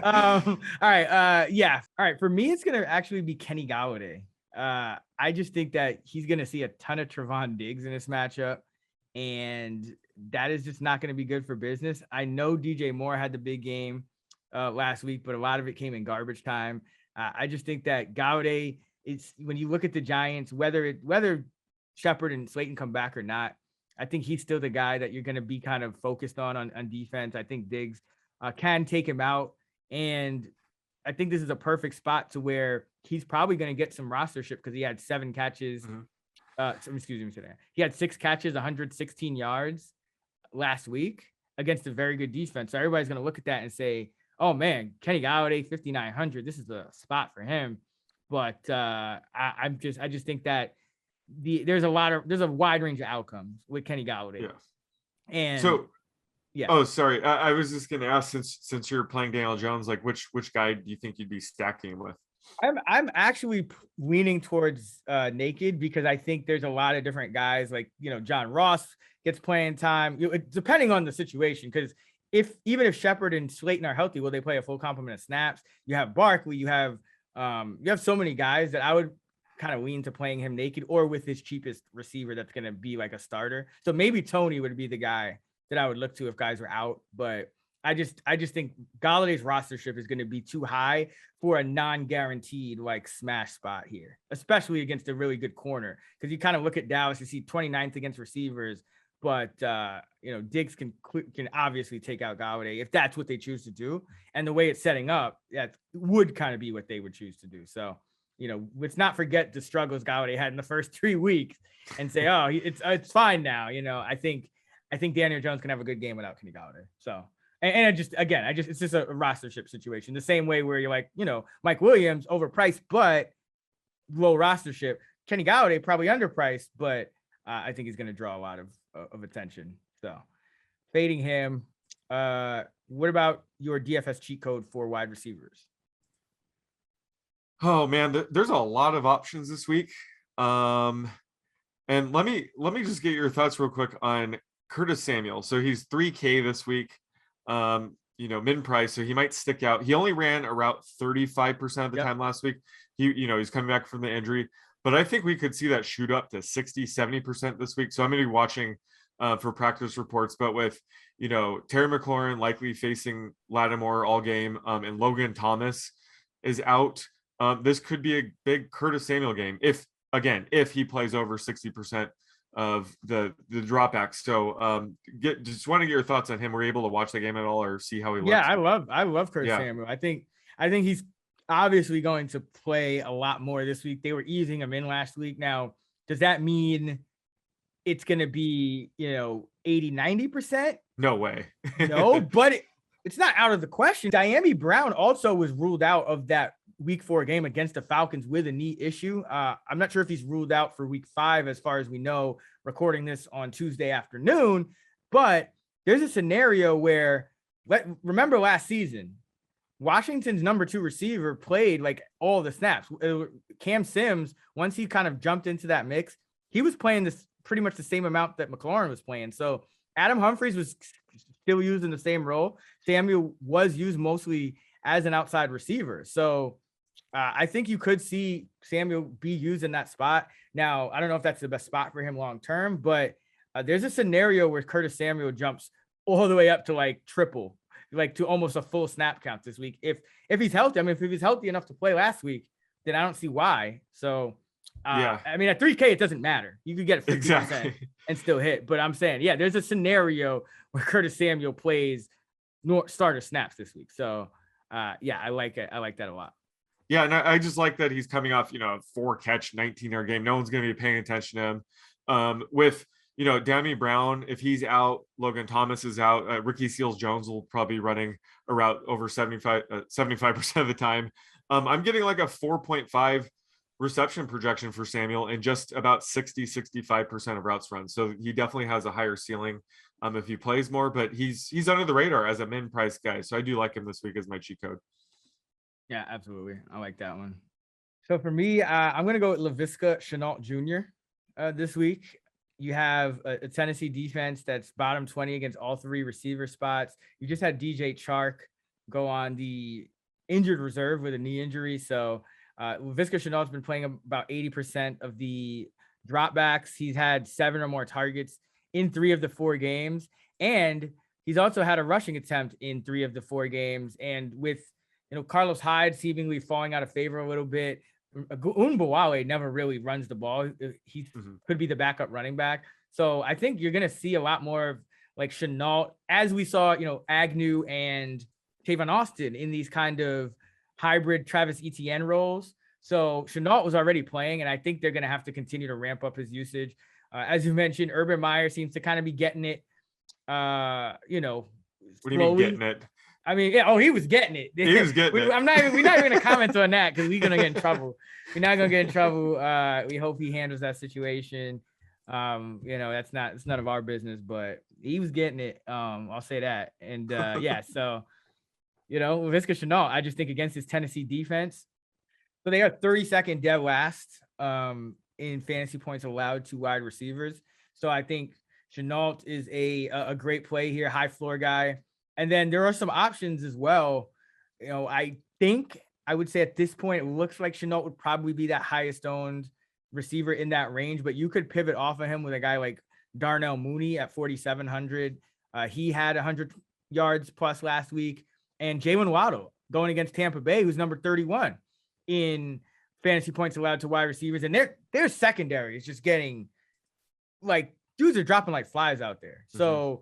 All right. Yeah. All right. For me, it's going to actually be Kenny Golladay. I just think that he's going to see a ton of Trevon Diggs in this matchup, and that is just not going to be good for business. I know DJ Moore had the big game last week, but a lot of it came in garbage time. I just think that Golladay, when you look at the Giants, whether Shepard and Slayton come back or not, I think he's still the guy that you're going to be kind of focused on defense. I think Diggs can take him out, and I think this is a perfect spot to where he's probably going to get some rostership because he had 7 catches. He had 6 catches, 116 yards last week against a very good defense. So everybody's going to look at that and say, oh man, Kenny Golladay, 5,900. This is the spot for him. But I just think that there's a wide range of outcomes with Kenny Golladay. Yeah. And so, yeah. Oh, sorry. I was just going to ask, since you're playing Daniel Jones, like which guy do you think you'd be stacking with? I'm actually leaning towards naked, because I think there's a lot of different guys, like, John Ross gets playing time, depending on the situation. Because even if Shepard and Slayton are healthy, will they play a full complement of snaps? You have Barkley, you have so many guys that I would kind of lean to playing him naked or with his cheapest receiver that's going to be like a starter. So maybe Tony would be the guy that I would look to if guys were out, but I just think Galladay's rostership is going to be too high for a non-guaranteed like smash spot here, especially against a really good corner. Because you kind of look at Dallas, you see 29th against receivers, but Diggs can obviously take out Golladay if that's what they choose to do. And the way it's setting up, that would kind of be what they would choose to do. So, let's not forget the struggles Golladay had in the first 3 weeks and say, oh, it's fine now. I think Daniel Jones can have a good game without Kenny Golladay. So. And it's just a rostership situation. The same way where you're like, Mike Williams overpriced, but low rostership. Kenny Golladay probably underpriced, but I think he's going to draw a lot of attention. So fading him. What about your DFS cheat code for wide receivers? Oh man, there's a lot of options this week. And let me just get your thoughts real quick on Curtis Samuel. So he's 3K this week. Mid price, so he might stick out. He only ran a route 35% of the time last week. He's coming back from the injury, but I think we could see that shoot up to 60-70% this week. So I'm going to be watching for practice reports, but with Terry McLaurin likely facing Lattimore all game, and Logan Thomas, is out. This could be a big Curtis Samuel game if he plays over 60% of the dropbacks. So just want to get your thoughts on him. Were you able to watch the game at all or see how he looks? Yeah, I love Curtis Samuel. I think he's obviously going to play a lot more this week. They were easing him in last week. Now, does that mean it's going to be, 80, 90%? No way. No, but it's not out of the question. Dyami Brown also was ruled out of that week 4 game against the Falcons with a knee issue. I'm not sure if he's ruled out for week 5, as far as we know, recording this on Tuesday afternoon, but there's a scenario where remember last season, Washington's number 2 receiver played like all the snaps. Cam Sims, once he kind of jumped into that mix, he was playing this pretty much the same amount that McLaurin was playing. So Adam Humphries was still used in the same role. Samuel was used mostly as an outside receiver. So I think you could see Samuel be used in that spot. Now, I don't know if that's the best spot for him long term, but there's a scenario where Curtis Samuel jumps all the way up to like triple, like to almost a full snap count this week. If he's healthy, I mean, if he was healthy enough to play last week, then I don't see why. So, I mean, at 3K, it doesn't matter. You could get 50% and still hit. But I'm saying, yeah, there's a scenario where Curtis Samuel plays starter snaps this week. So, yeah, I like it. I like that a lot. Yeah, and I just like that he's coming off, a 4-catch, 19-yard game. No one's going to be paying attention to him. With, Damien Brown, if he's out, Logan Thomas is out. Ricky Seals-Jones will probably be running a route over 75% of the time. I'm getting like a 4.5 reception projection for Samuel and just about 65% of routes run. So he definitely has a higher ceiling if he plays more, but he's under the radar as a min price guy. So I do like him this week as my cheat code. Yeah, absolutely. I like that one. So for me, I'm going to go with Laviska Shenault Jr. This week. You have a Tennessee defense that's bottom 20 against all 3 receiver spots. You just had DJ Chark go on the injured reserve with a knee injury. So Laviska Shenault's been playing about 80% of the dropbacks. He's had 7 or more targets in 3 of the 4 games. And he's also had a rushing attempt in 3 of the 4 games. And with Carlos Hyde seemingly falling out of favor a little bit, Unbawale never really runs the ball. He could be the backup running back. So I think you're going to see a lot more of like Shenault, as we saw, Agnew and Tavon Austin in these kind of hybrid Travis Etienne roles. So Shenault was already playing, and I think they're going to have to continue to ramp up his usage. As you mentioned, Urban Meyer seems to kind of be getting it, What do you mean getting it? I mean, yeah, he was getting it. He was getting it. We're not even going to comment on that because we're going to get in trouble. We're not going to get in trouble. We hope he handles that situation. It's none of our business, but he was getting it. I'll say that. And yeah, so, Laviska Shenault, I just think against his Tennessee defense. So they are 32nd dead last in fantasy points allowed to wide receivers. So I think Shenault is a great play here, high floor guy. And then there are some options as well. I think I would say at this point, it looks like Shenault would probably be that highest owned receiver in that range, but you could pivot off of him with a guy like Darnell Mooney at 4,700. He had 100 yards plus last week. And Jalen Waddle going against Tampa Bay, who's number 31 in fantasy points allowed to wide receivers. And their secondary is just getting like, dudes are dropping like flies out there. So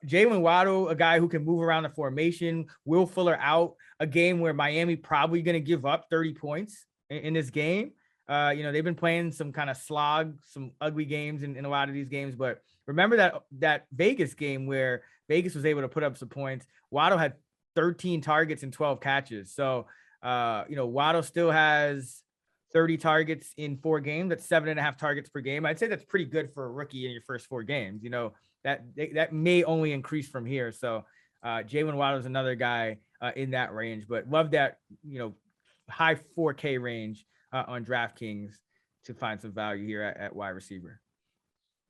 Jalen Waddle, a guy who can move around the formation. Will Fuller out, a game where Miami probably going to give up 30 points in this game. They've been playing some kind of slog, some ugly games in a lot of these games. But remember that Vegas game where Vegas was able to put up some points. Waddle had 13 targets and 12 catches. So, Waddle still has 30 targets in 4 games. That's 7.5 targets per game. I'd say that's pretty good for a rookie in your first 4 games. That may only increase from here. So Jalen Waddle is another guy in that range, but love that, high 4K range on DraftKings to find some value here at wide receiver.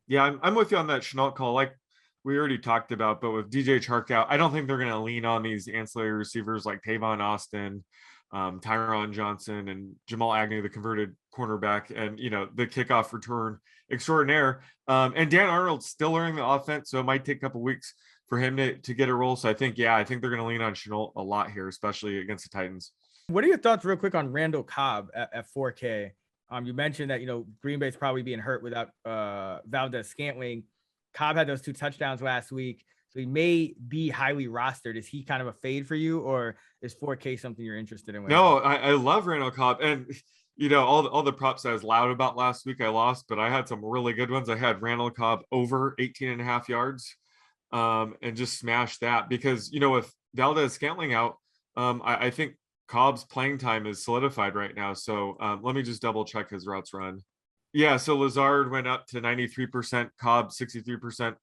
Yeah, I'm with you on that Shenault call. Like we already talked about, but with DJ Chark out, I don't think they're going to lean on these ancillary receivers like Tavon Austin, Tyron Johnson, and Jamal Agnew, the converted cornerback, and the kickoff return extraordinaire. And Dan Arnold's still learning the offense, so it might take a couple weeks for him to get a role. So I think they're going to lean on Shenault a lot here, especially against the Titans. What are your thoughts real quick on Randall Cobb at 4K? You mentioned that, Green Bay's probably being hurt without Valdez-Scantling. Cobb had those 2 touchdowns last week, so he may be highly rostered. Is he kind of a fade for you, or is 4K something you're interested in? No, I love Randall Cobb. And, all the props I was loud about last week, I lost, but I had some really good ones. I had Randall Cobb over 18.5 yards and just smashed that because, with Valdez-Scantling out, I think Cobb's playing time is solidified right now. So let me just double check his routes run. Yeah, so Lazard went up to 93%, Cobb 63%.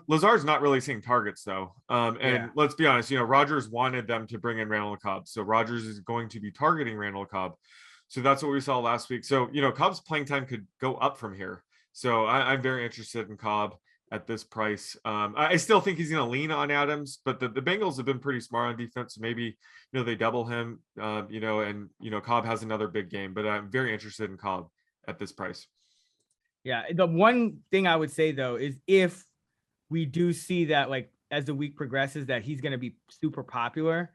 Lazard's not really seeing targets though. Let's be honest, Rodgers wanted them to bring in Randall Cobb. So Rodgers is going to be targeting Randall Cobb. So that's what we saw last week. So, Cobb's playing time could go up from here. So I'm very interested in Cobb at this price. I still think he's going to lean on Adams, but the Bengals have been pretty smart on defense. So maybe, they double him, and, Cobb has another big game, but I'm very interested in Cobb at this price. Yeah. The one thing I would say though, is if we do see that, like, as the week progresses, that he's going to be super popular,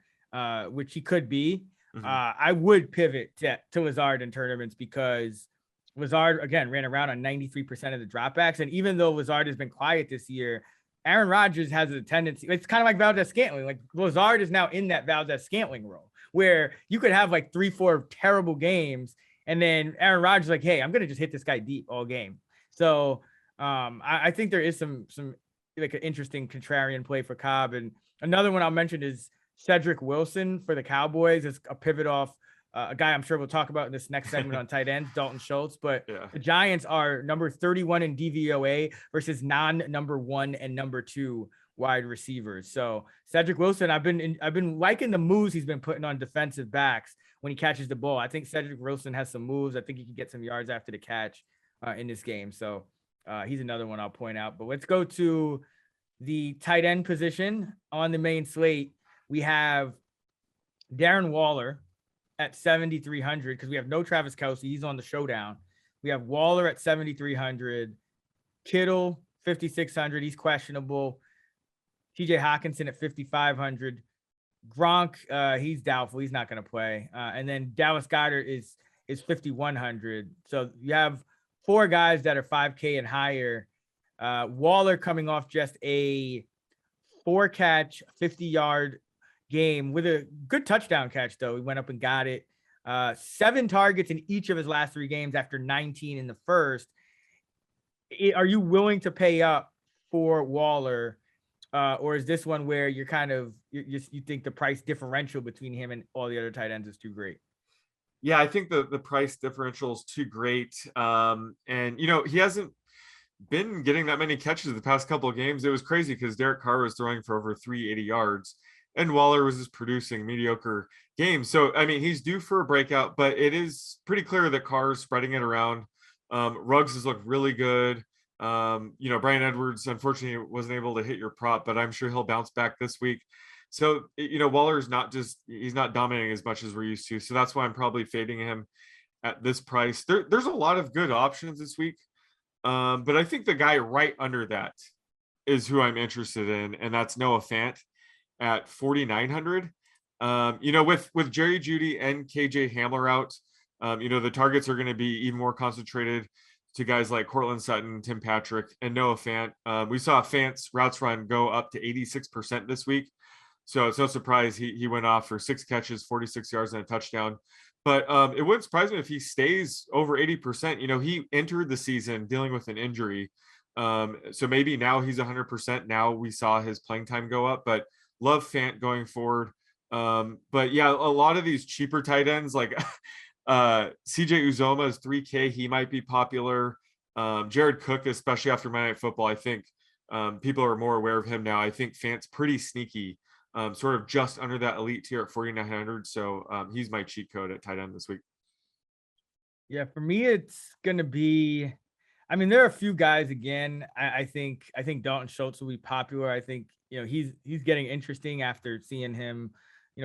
which he could be, I would pivot to Lazard in tournaments because Lazard, again, ran around on 93% of the dropbacks. And even though Lazard has been quiet this year, Aaron Rodgers has a tendency. It's kind of like Valdez-Scantling. Like, Lazard is now in that Valdez-Scantling role where you could have like 3-4 terrible games. And then Aaron Rodgers is like, hey, I'm going to just hit this guy deep all game. So I think there is some like an interesting contrarian play for Cobb. And another one I'll mention is Cedrick Wilson for the Cowboys. It's a pivot off a guy I'm sure we'll talk about in this next segment on tight ends, Dalton Schultz. But the Giants are number 31 in DVOA versus number 1 and number 2 wide receivers. So Cedrick Wilson, I've been liking the moves he's been putting on defensive backs when he catches the ball. I think Cedrick Wilson has some moves. I think he can get some yards after the catch in this game. So he's another one I'll point out. But let's go to the tight end position on the main slate. We have Darren Waller at 7,300 because we have no Travis Kelce. He's on the showdown. We have Waller at 7,300. Kittle, 5,600. He's questionable. TJ Hawkinson at 5,500. Gronk, he's doubtful. He's not going to play. And then Dallas Goedert is 5,100. So you have 4 guys that are 5K and higher. Waller coming off just a 4-catch, 50-yard game with a good touchdown catch, though. He went up and got it. 7 targets in each of his last 3 games after 19 in the first. Are you willing to pay up for Waller? Or is this one where you're kind of you think the price differential between him and all the other tight ends is too great? Yeah, I think the price differential is too great. And he hasn't been getting that many catches the past couple of games. It was crazy because Derek Carr was throwing for over 380 yards and Waller was just producing mediocre games. So, I mean, he's due for a breakout, but it is pretty clear that Carr is spreading it around. Ruggs has looked really good. Brian Edwards, unfortunately, wasn't able to hit your prop, but I'm sure he'll bounce back this week. So, Waller's he's not dominating as much as we're used to. So that's why I'm probably fading him at this price. There's a lot of good options this week. But I think the guy right under that is who I'm interested in, and that's Noah Fant at 4,900. With Jerry Jeudy and KJ Hamler out, the targets are going to be even more concentrated to guys like Cortland Sutton, Tim Patrick, and Noah Fant. We saw Fant's routes run go up to 86% this week. So it's no surprise he went off for 6 catches, 46 yards, and a touchdown. But it wouldn't surprise me if he stays over 80%. He entered the season dealing with an injury. So maybe now he's 100%. Now we saw his playing time go up, but love Fant going forward. But yeah, a lot of these cheaper tight ends like CJ Uzoma is 3K. He might be popular. Jared Cook, especially after Monday Night Football, I think people are more aware of him now. I think Fant's pretty sneaky. Sort of just under that elite tier at 4,900. So he's my cheat code at tight end this week. Yeah, for me, it's going to be, there are a few guys again. I think Dalton Schultz will be popular. I think, he's getting interesting after seeing him,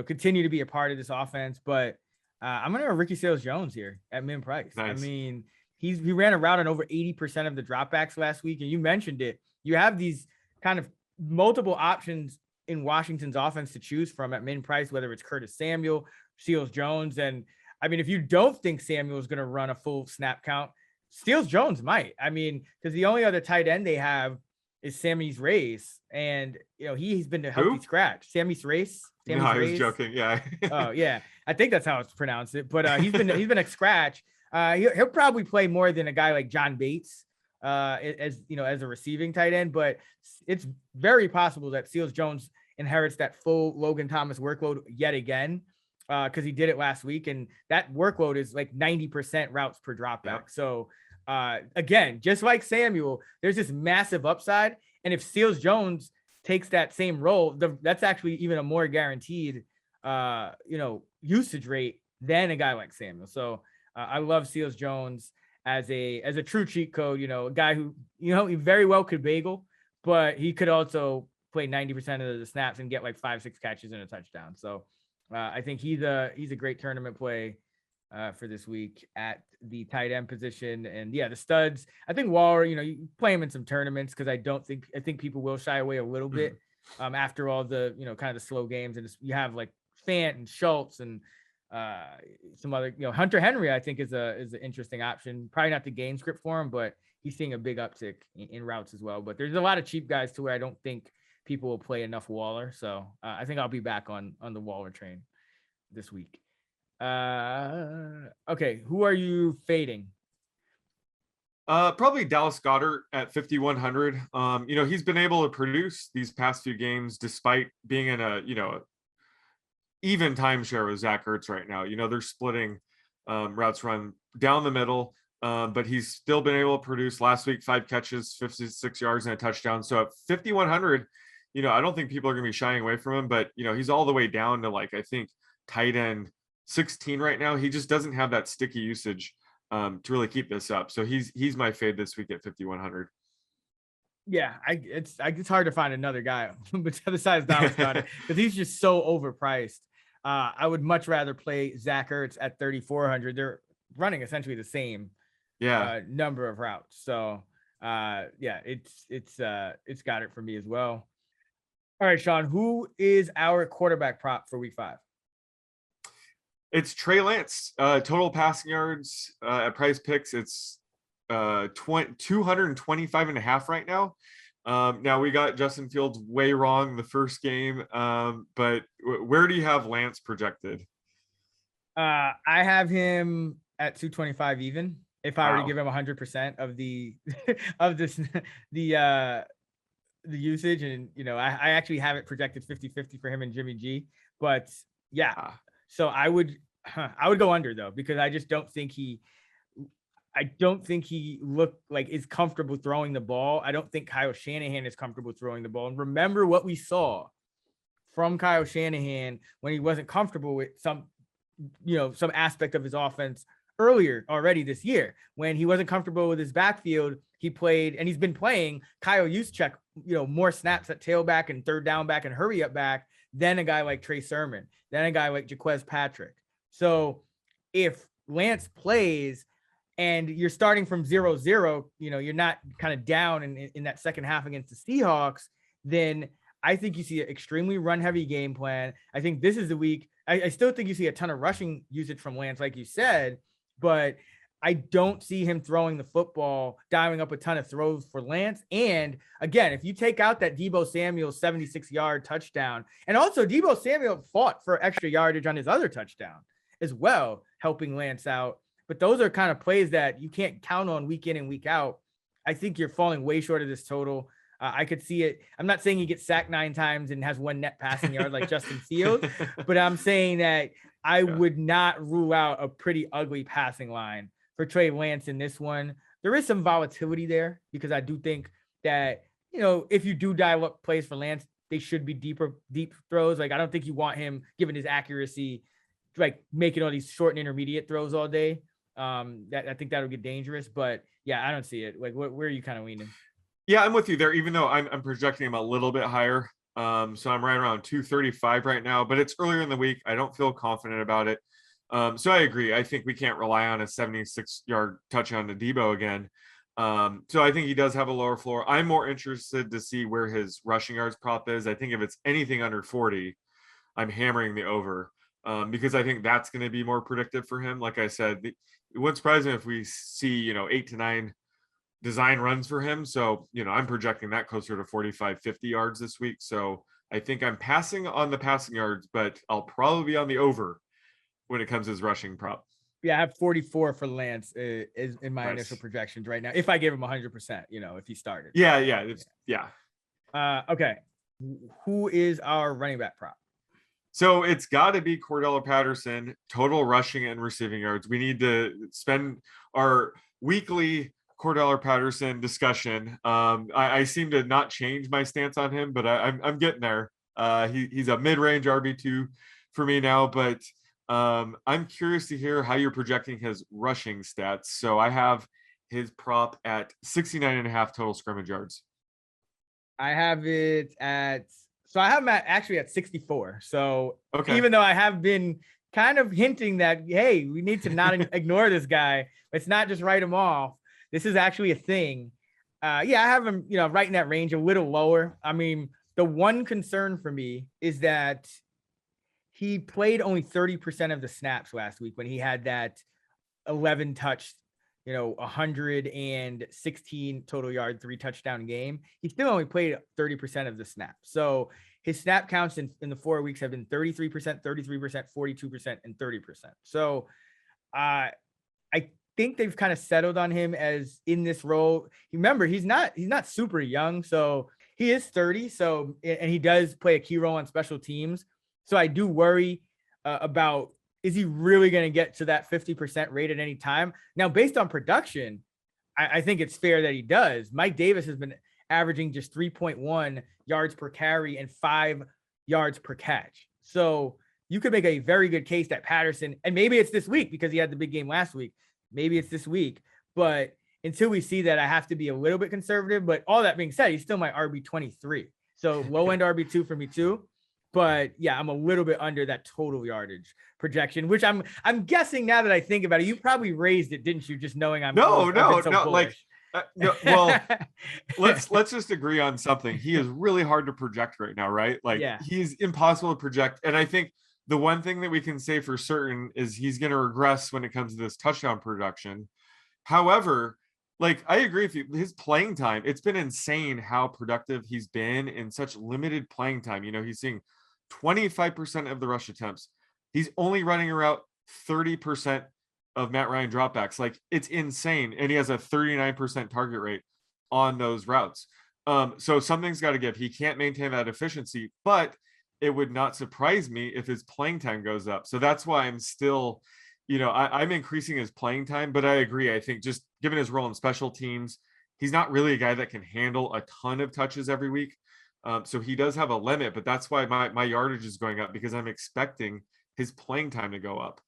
continue to be a part of this offense. But I'm going to go Ricky Seals-Jones here at min price. Nice. He ran a route on over 80% of the dropbacks last week. And you mentioned it. You have these kind of multiple options in Washington's offense to choose from at min price, whether it's Curtis Samuel, Seals Jones. And I mean, if you don't think Samuel's going to run a full snap count, Seals Jones might. I mean, because the only other tight end they have is Sammy's Race, and he's been a healthy scratch. Sammy's Race. No, I was joking. Yeah. Oh yeah, I think that's how it's pronounced. It, but he's been a scratch. He'll probably play more than a guy like John Bates, as a receiving tight end. But it's very possible that Seals Jones inherits that full Logan Thomas workload yet again, because he did it last week, and that workload is like 90% routes per dropback. Yep. So again, just like Samuel, there's this massive upside, and if Seals Jones takes that same role, that's actually even a more guaranteed usage rate than a guy like Samuel. So I love Seals Jones as a true cheat code, a guy who he very well could bagel, but he could also play 90% of the snaps and get like 5-6 catches and a touchdown. So I think he's a great tournament play for this week at the tight end position. And yeah, the studs, I think Waller, you play him in some tournaments, because I think people will shy away a little bit after all the, kind of the slow games. And you have like Fant and Schultz and some other, Hunter Henry, I think is an interesting option. Probably not the game script for him, but he's seeing a big uptick in routes as well. But there's a lot of cheap guys to where I don't think people will play enough Waller. So I think I'll be back on the Waller train this week. Okay, who are you fading? Probably Dallas Goedert at 5,100. He's been able to produce these past few games despite being in a even timeshare with Zach Ertz right now. They're splitting routes run down the middle, but he's still been able to produce. Last week, 5 catches, 56 yards and a touchdown. So at 5,100, I don't think people are going to be shying away from him, but he's all the way down to I think tight end 16 right now. He just doesn't have that sticky usage to really keep this up. So he's my fade this week at 5,100. Yeah, it's hard to find another guy besides Dallas Goedert, because he's just so overpriced. I would much rather play Zach Ertz at 3,400. They're running essentially the same number of routes. So it's Goedert for me as well. All right, Sean, who is our quarterback prop for week 5? It's Trey Lance. Total passing yards at PrizePicks, it's 225.5 right now. Now we got Justin Fields way wrong the first game, but where do you have Lance projected? I have him at 225 even. If I were to give him 100% of the the usage, and I actually have it projected 50-50 for him and Jimmy G. But yeah, so I would go under though, because I just don't think he looked like is comfortable throwing the ball. I don't think Kyle Shanahan is comfortable throwing the ball. And remember what we saw from Kyle Shanahan when he wasn't comfortable with some aspect of his offense earlier already this year. When he wasn't comfortable with his backfield, he played, and he's been playing Kyle Juszczyk, more snaps at tailback and third down back and hurry up back than a guy like Trey Sermon, than a guy like Jaquez Patrick. So if Lance plays and you're starting from 0-0, you're not kind of down in that second half against the Seahawks, then I think you see an extremely run-heavy game plan. I think this is the week. I still think you see a ton of rushing usage from Lance, like you said, but I don't see him throwing the football, dialing up a ton of throws for Lance. And again, if you take out that Deebo Samuel 76-yard touchdown, and also Deebo Samuel fought for extra yardage on his other touchdown as well, helping Lance out. But those are kind of plays that you can't count on week in and week out. I think you're falling way short of this total. I could see it. I'm not saying he gets sacked 9 times and has 1 net passing yard like Justin Fields, but I'm saying that I would not rule out a pretty ugly passing line for Trey Lance in this one. There is some volatility there, because I do think that, if you do dial up plays for Lance, they should be deep throws. Like, I don't think you want him, given his accuracy, like making all these short and intermediate throws all day. That I think that'll get dangerous, but yeah, I don't see it. Like, where are you kind of leaning? Yeah, I'm with you there, even though I'm projecting him a little bit higher. So I'm right around 235 right now, but it's earlier in the week. I don't feel confident about it. So I agree. I think we can't rely on a 76-yard touchdown to Deebo again. So I think he does have a lower floor. I'm more interested to see where his rushing yards prop is. I think if it's anything under 40, I'm hammering the over. because I think that's going to be more predictive for him. Like I said, it wouldn't surprise me if we see, 8 to 9 design runs for him. So, I'm projecting that closer to 45, 50 yards this week. So I think I'm passing on the passing yards, but I'll probably be on the over when it comes to his rushing prop. Yeah, I have 44 for Lance is in my initial projections right now. If I give him 100%, if he started. Yeah. Okay. Who is our running back prop? So it's got to be Cordarrelle Patterson, total rushing and receiving yards. We need to spend our weekly Cordarrelle Patterson discussion. I seem to not change my stance on him, but I'm getting there. He's a mid-range RB2 for me now, but I'm curious to hear how you're projecting his rushing stats. So I have his prop at 69.5 total scrimmage yards. I have it I have him actually at 64. So even though I have been kind of hinting that, hey, we need to not ignore this guy, let's not just write him off. This is actually a thing. I have him, right in that range, a little lower. I mean, the one concern for me is that he played only 30% of the snaps last week when he had that 11 touch, 116 total yard, 3 touchdown game. He still only played 30% of the snaps. So his snap counts in the 4 weeks have been 33%, 33%, 42%, and 30%. So I think they've kind of settled on him as in this role. Remember, he's not super young. So he is 30. So, and he does play a key role on special teams. So I do worry about, is he really going to get to that 50% rate at any time? Now, based on production, I think it's fair that he does. Mike Davis has been averaging just 3.1 yards per carry and 5 yards per catch. So you could make a very good case that Patterson, and maybe it's this week because he had the big game last week. Maybe it's this week, but until we see that, I have to be a little bit conservative. But all that being said, he's still my RB23. So low end RB2 for me too. But yeah, I'm a little bit under that total yardage projection, which I'm guessing now that I think about it, you probably raised it, didn't you? Just knowing I'm no. Bullish. Well, let's just agree on something. He is really hard to project right now, right? He's impossible to project. And I think the one thing that we can say for certain is he's going to regress when it comes to this touchdown production. However, I agree with you. His playing time, it's been insane how productive he's been in such limited playing time. He's seeing 25% of the rush attempts. He's only running around 30% of Matt Ryan dropbacks. It's insane. And he has a 39% target rate on those routes. So something's got to give. He can't maintain that efficiency, but it would not surprise me if his playing time goes up. So that's why I'm still, I'm increasing his playing time, but I agree. I think just given his role in special teams, he's not really a guy that can handle a ton of touches every week. So he does have a limit, but that's why my yardage is going up, because I'm expecting his playing time to go up.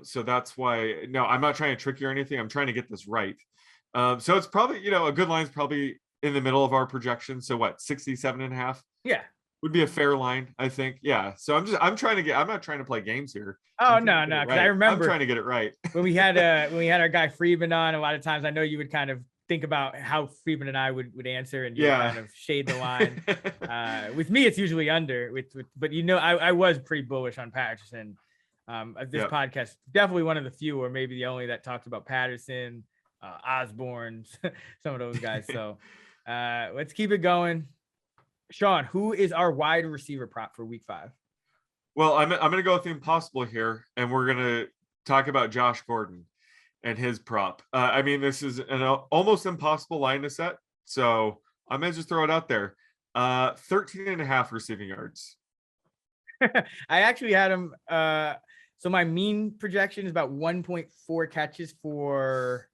So that's why, no, I'm not trying to trick you or anything. I'm trying to get this right. So it's probably, a good line is probably in the middle of our projection. So what, 67.5? Yeah. Would be a fair line, I think. Yeah. So I'm not trying to play games here. Oh, no. Cause I remember I'm trying to get it right. when we had our guy Friedman on, a lot of times I know you would kind of think about how Friedman and I would answer, and you kind of shade the line. With me, it's usually under but I was pretty bullish on Patterson. This podcast, definitely one of the few, or maybe the only, that talks about Patterson, Osborne, some of those guys. So let's keep it going. Sean, who is our wide receiver prop for week 5? Well, I'm going to go with the impossible here, and we're going to talk about Josh Gordon and his prop. This is an almost impossible line to set, so I'm going to just throw it out there. 13.5 receiving yards. I actually had him. So my mean projection is about 1.4 catches for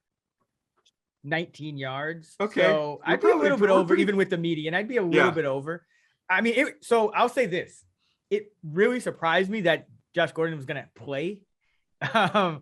19 yards. Okay. So I'd be a little bit over, even with the median. I'd be a little bit over. So I'll say this. It really surprised me that Josh Gordon was going to play. I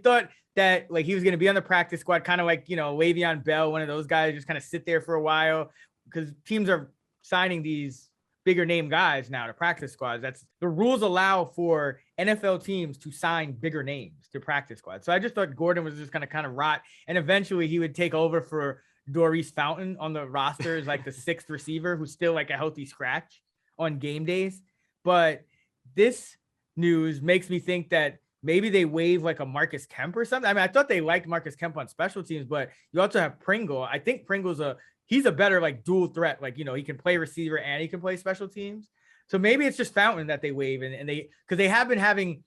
thought that he was going to be on the practice squad, kind of Le'Veon Bell, one of those guys, just kind of sit there for a while, because teams are signing these bigger name guys now to practice squads. That's the rules allow for NFL teams to sign bigger names to practice squads. So I just thought Gordon was just going to kind of rot, and eventually he would take over for Doris Fountain on the roster as the 6th receiver, who's still a healthy scratch on game days. But this news makes me think that maybe they waive like a Marcus Kemp or something. I mean, I thought they liked Marcus Kemp on special teams, but you also have Pringle. I think Pringle's he's a better like dual threat. Like, you know, he can play receiver and he can play special teams. So maybe it's just Fountain that they waive, and because they have been having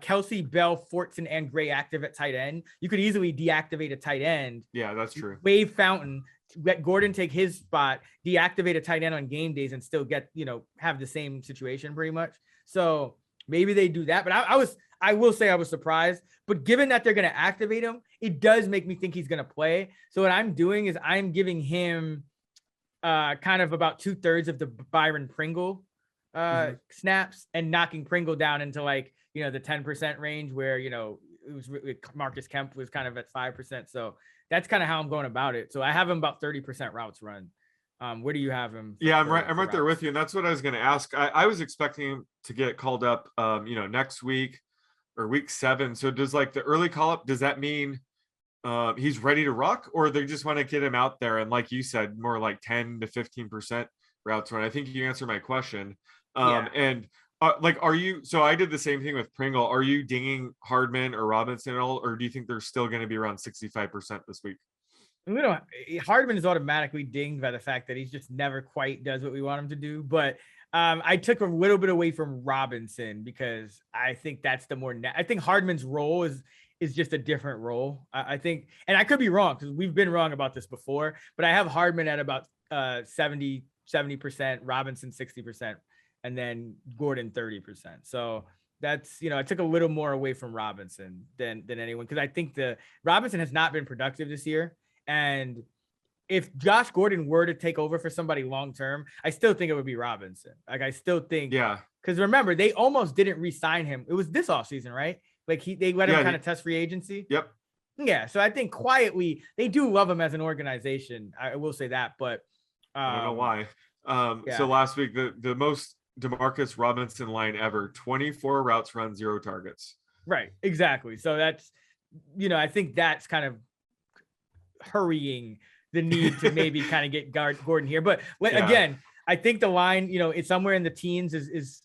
Kelsey, Bell, Fortson, and Gray active at tight end. You could easily deactivate a tight end. Yeah, that's true. Waive Fountain, let Gordon take his spot, deactivate a tight end on game days, and still get, you know, have the same situation pretty much. So maybe they do that. But I will say I was surprised. But given that they're going to activate him, it does make me think he's going to play. So what I'm doing is I'm giving him kind of about 2/3 of the Byron Pringle snaps and knocking Pringle down into like, you know, the 10% range where, you know, it was Marcus Kemp was kind of at 5%. So that's kind of how I'm going about it. So I have him about 30% routes run. Where do you have him? Yeah, I'm right there with you. And that's what I was going to ask. I was expecting him to get called up, you know, next week or week 7. So does like the early call up, does that mean he's ready to rock, or they just want to get him out there? And like you said, more like 10 to 15% routes run. I think you answered my question. And like, are you, so I did the same thing with Pringle. Are you dinging Hardman or Robinson at all? Or do you think they're still going to be around 65% this week? Hardman is automatically dinged by the fact that he's just never quite does what we want him to do. But I took a little bit away from Robinson because I think that's I think Hardman's role is just a different role. I think, and I could be wrong because we've been wrong about this before, but I have Hardman at about 70%, Robinson 60%. And then Gordon 30%. So that's, you know, I took a little more away from Robinson than anyone, because I think Robinson has not been productive this year. And if Josh Gordon were to take over for somebody long term, I still think it would be Robinson. Like, I still think, because remember, they almost didn't re-sign him. It was this offseason, right? Like they let him kind of test free agency. Yep. Yeah. So I think quietly they do love him as an organization. I will say that, but I don't know why. So last week, the most DeMarcus Robinson line ever, 24 routes run, 0 targets. Right, exactly. So that's, you know, I think that's kind of hurrying the need to maybe kind of get Gordon here. But again, I think the line, you know, it's somewhere in the teens is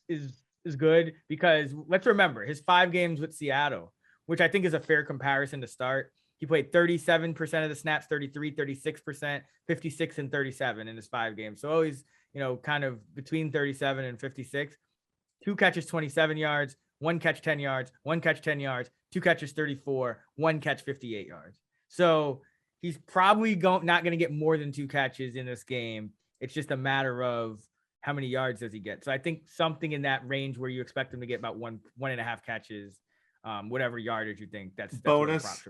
good, because let's remember his 5 games with Seattle, which I think is a fair comparison to start. He played 37% of the snaps, 33, 36%, 56, and 37 in his 5 games. So always, you know, kind of between 37 and 56, 2 catches, 27 yards, 1 catch, 10 yards, 1 catch, 10 yards, 2 catches, 34, 1 catch, 58 yards. So he's probably not going to get more than 2 catches in this game. It's just a matter of how many yards does he get. So I think something in that range where you expect him to get about 1.5 catches, whatever yardage you think. That's bonus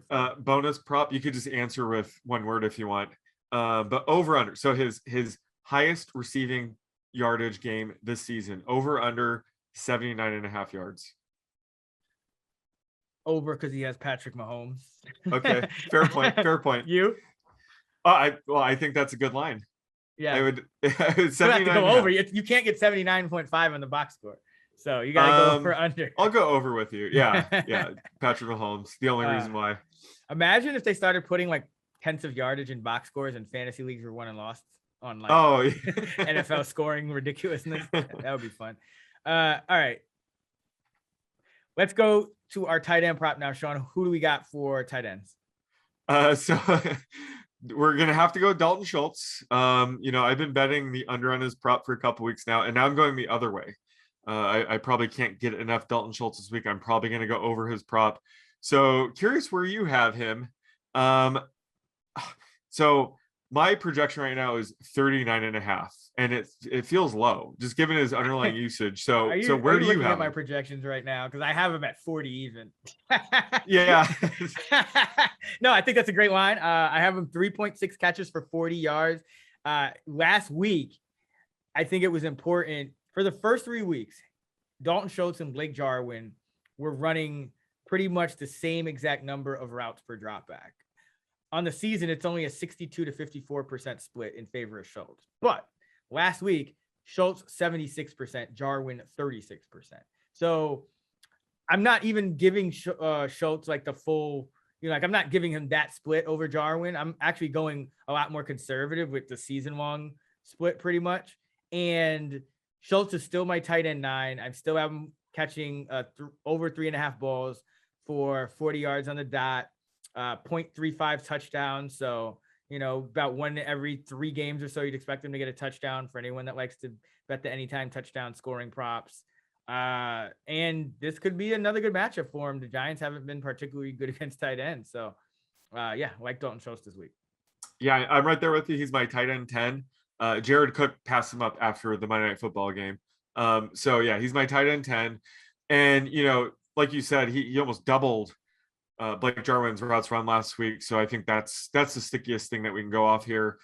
prop. You could just answer with one word if you want. But over under. So his highest receiving yardage game this season, over under 79.5 yards. Over, because he has Patrick Mahomes. Okay, fair point. You? I think that's a good line. Yeah, I would. You have to go over. You can't get 79.5 on the box score, so you gotta go for under. I'll go over with you. Yeah. Patrick Mahomes, the only reason why. Imagine if they started putting like tenths of yardage in box scores and fantasy leagues were won and lost on like NFL scoring ridiculousness. That would be fun. All right, let's go to our tight end prop now, Sean. Who do we got for tight ends? So we're gonna have to go Dalton Schultz. You know, I've been betting the under on his prop for a couple weeks now, and now I'm going the other way. I probably can't get enough Dalton Schultz this week. I'm probably gonna go over his prop. So curious where you have him. So my projection right now is 39.5, and it feels low just given his underlying usage. So where do you have my projections right now? Because I have him at 40 even. Yeah. No, I think that's a great line. I have him 3.6 catches for 40 yards. Last week, I think it was important for the first 3 weeks. Dalton Schultz and Blake Jarwin were running pretty much the same exact number of routes per dropback. On the season, it's only a 62 to 54% split in favor of Schultz. But last week, Schultz 76%, Jarwin 36%. So I'm not even giving Schultz like the full, you know, like I'm not giving him that split over Jarwin. I'm actually going a lot more conservative with the season-long split pretty much. And Schultz is still my tight end 9. I still have him catching over 3.5 balls for 40 yards on the dot, 0.35 touchdowns. So, about one every 3 games or so, you'd expect him to get a touchdown for anyone that likes to bet the anytime touchdown scoring props. And this could be another good matchup for him. The Giants haven't been particularly good against tight ends. So, I like Dalton Schultz this week. Yeah, I'm right there with you. He's my tight end 10. Jared Cook passed him up after the Monday Night Football game. So yeah, he's my tight end 10. And, like you said, he almost doubled Blake Jarwin's routes run last week. So I think that's the stickiest thing that we can go off here.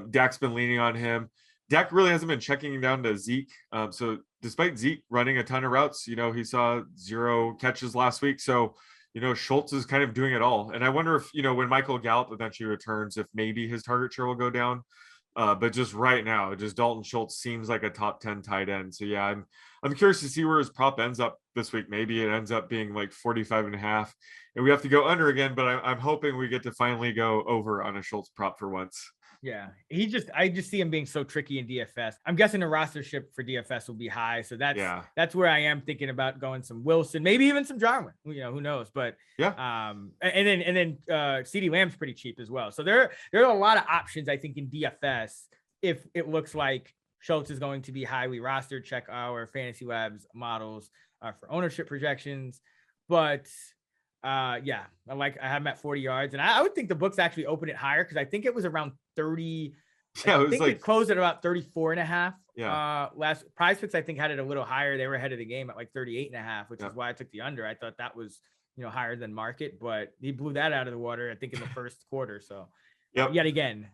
Dak's been leaning on him. Dak really hasn't been checking down to Zeke. So despite Zeke running a ton of routes, he saw 0 catches last week. So, Schultz is kind of doing it all. And I wonder if, when Michael Gallup eventually returns, if maybe his target share will go down. But just right now, Dalton Schultz seems like a top 10 tight end. So yeah, I'm curious to see where his prop ends up this week. Maybe it ends up being like 45.5 and we have to go under again, but I'm hoping we get to finally go over on a Schultz prop for once. Yeah, I just see him being so tricky in DFS. I'm guessing the rostership for DFS will be high. So that's where I am thinking about going some Wilson, maybe even some Jarwin, who knows, but yeah. And then CeeDee Lamb's pretty cheap as well. So there are a lot of options, I think, in DFS. If it looks like Schultz is going to be highly rostered, check our Fantasy Labs models for ownership projections. But I have him at 40 yards, and I would think the books actually open it higher because I think it was around 30. Yeah, it closed at about 34.5. Yeah. Last PrizePicks, I think, had it a little higher. They were ahead of the game at like 38.5, which is why I took the under. I thought that was higher than market, but he blew that out of the water, I think, in the first quarter. So yet again.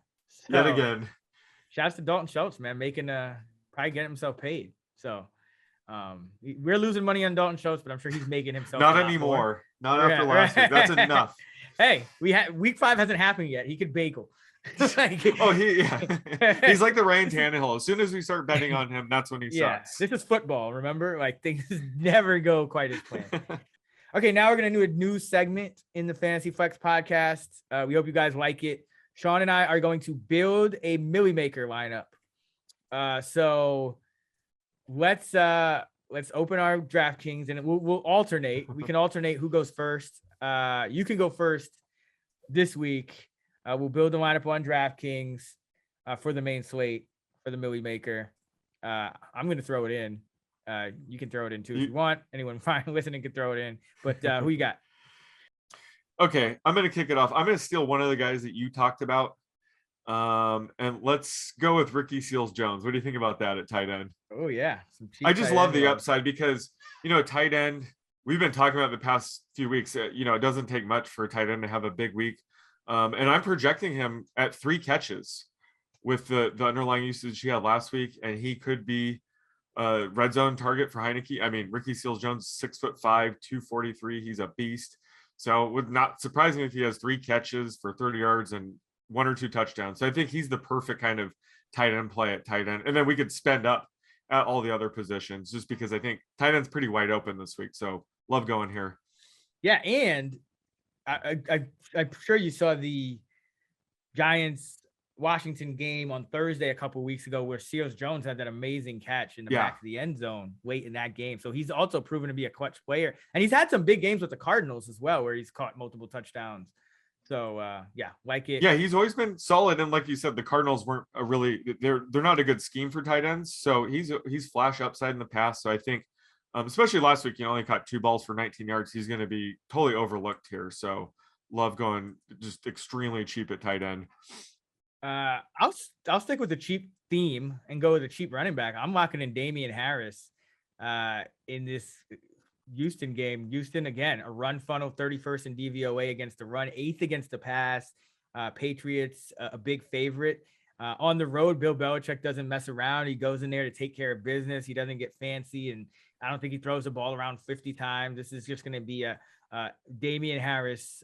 Shouts to Dalton Schultz, man, making probably getting himself paid. So we're losing money on Dalton Schultz, but I'm sure he's making himself not anymore. Not after last week. That's enough. Hey, week 5 hasn't happened yet. He could bagel. He's like the Ryan Tannehill. As soon as we start betting on him, that's when he sucks. This is football, remember? Like, things never go quite as planned. Okay, now we're gonna do a new segment in the Fantasy Flex podcast. We hope you guys like it. Sean and I are going to build a Millie Maker lineup. So let's open our DraftKings and we'll alternate. We can alternate who goes first. You can go first this week. We'll build the lineup on DraftKings for the main slate for the Millie Maker. I'm going to throw it in. You can throw it in too if you want. Anyone listening can throw it in. But who you got? Okay, I'm going to kick it off. I'm going to steal one of the guys that you talked about. And let's go with Ricky Seals-Jones. What do you think about that at tight end? Oh, yeah. I just love the upside because, tight end, we've been talking about the past few weeks. It doesn't take much for a tight end to have a big week. And I'm projecting him at 3 catches with the underlying usage he had last week. And he could be a red zone target for Heineke. I mean, Ricky Seals-Jones, 6'5", 243. He's a beast. So it would not surprise me if he has 3 catches for 30 yards and 1 or 2 touchdowns. So I think he's the perfect kind of tight end play at tight end. And then we could spend up at all the other positions just because I think tight end's pretty wide open this week. So love going here. Yeah. And I'm sure you saw the Giants Washington game on Thursday a couple of weeks ago where Seals-Jones had that amazing catch in the back of the end zone late in that game. So he's also proven to be a clutch player. And he's had some big games with the Cardinals as well, where he's caught multiple touchdowns. So like it. Yeah, he's always been solid. And like you said, the Cardinals weren't they're not a good scheme for tight ends. So he's flash upside in the past. So I think especially last week, he only caught 2 balls for 19 yards. He's going to be totally overlooked here. So love going just extremely cheap at tight end. I'll stick with the cheap theme and go with a cheap running back. I'm locking in Damien Harris in this Houston game. Houston, again, a run funnel, 31st in DVOA against the run, 8th against the pass. Patriots, a big favorite. On the road, Bill Belichick doesn't mess around. He goes in there to take care of business. He doesn't get fancy, and I don't think he throws the ball around 50 times. This is just going to be a Damien Harris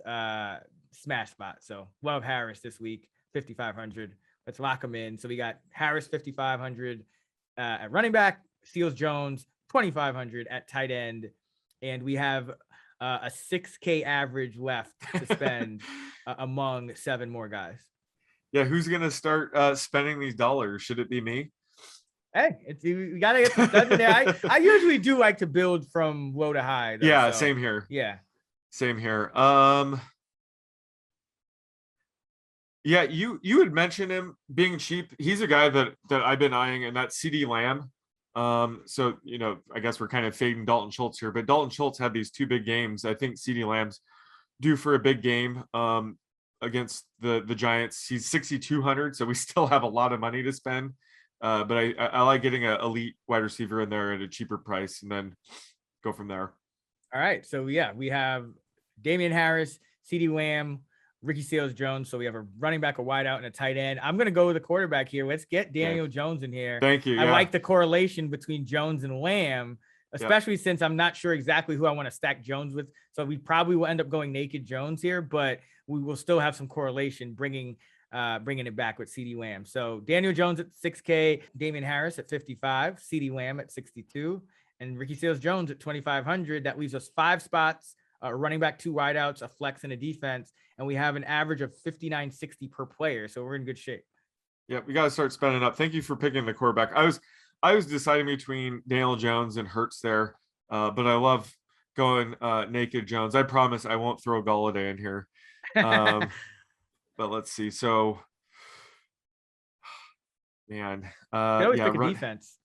smash spot. So love Harris this week. 5,500. Let's lock them in. So we got Harris 5,500 at running back, Seals-Jones 2,500 at tight end, and we have a 6K average left to spend among 7 more guys. Yeah, who's gonna start spending these dollars? Should it be me? Hey, we gotta get some studs in there. I usually do like to build from low to high. Though, Yeah, so, same here. Yeah. Same here. Yeah, you had mentioned him being cheap. He's a guy that I've been eyeing, and that's CD Lamb. So I guess we're kind of fading Dalton Schultz here, but Dalton Schultz had these 2 big games. I think CD Lamb's due for a big game against the Giants. He's 6,200, so we still have a lot of money to spend. But I like getting an elite wide receiver in there at a cheaper price, and then go from there. All right, so yeah, we have Damien Harris, CD Lamb, Ricky Seals-Jones. So we have a running back, a wideout, and a tight end. I'm going to go with the quarterback here. Let's get Daniel Jones in here. Thank you. I like the correlation between Jones and Lamb, especially since I'm not sure exactly who I want to stack Jones with. So we probably will end up going naked Jones here, but we will still have some correlation bringing it back with CD Lamb. So Daniel Jones at 6K, Damien Harris at 55, CD Lamb at 62, and Ricky Seals-Jones at 2,500. That leaves us 5 spots. Running back, 2 wideouts, a flex, and a defense, and we have an average of 59.60 per player, so we're in good shape. Yeah, we got to start spending up. Thank you for picking the quarterback. I was deciding between Daniel Jones and Hurts there, but I love going naked Jones. I promise I won't throw Golladay in here. But let's see. So, man, always pick a defense.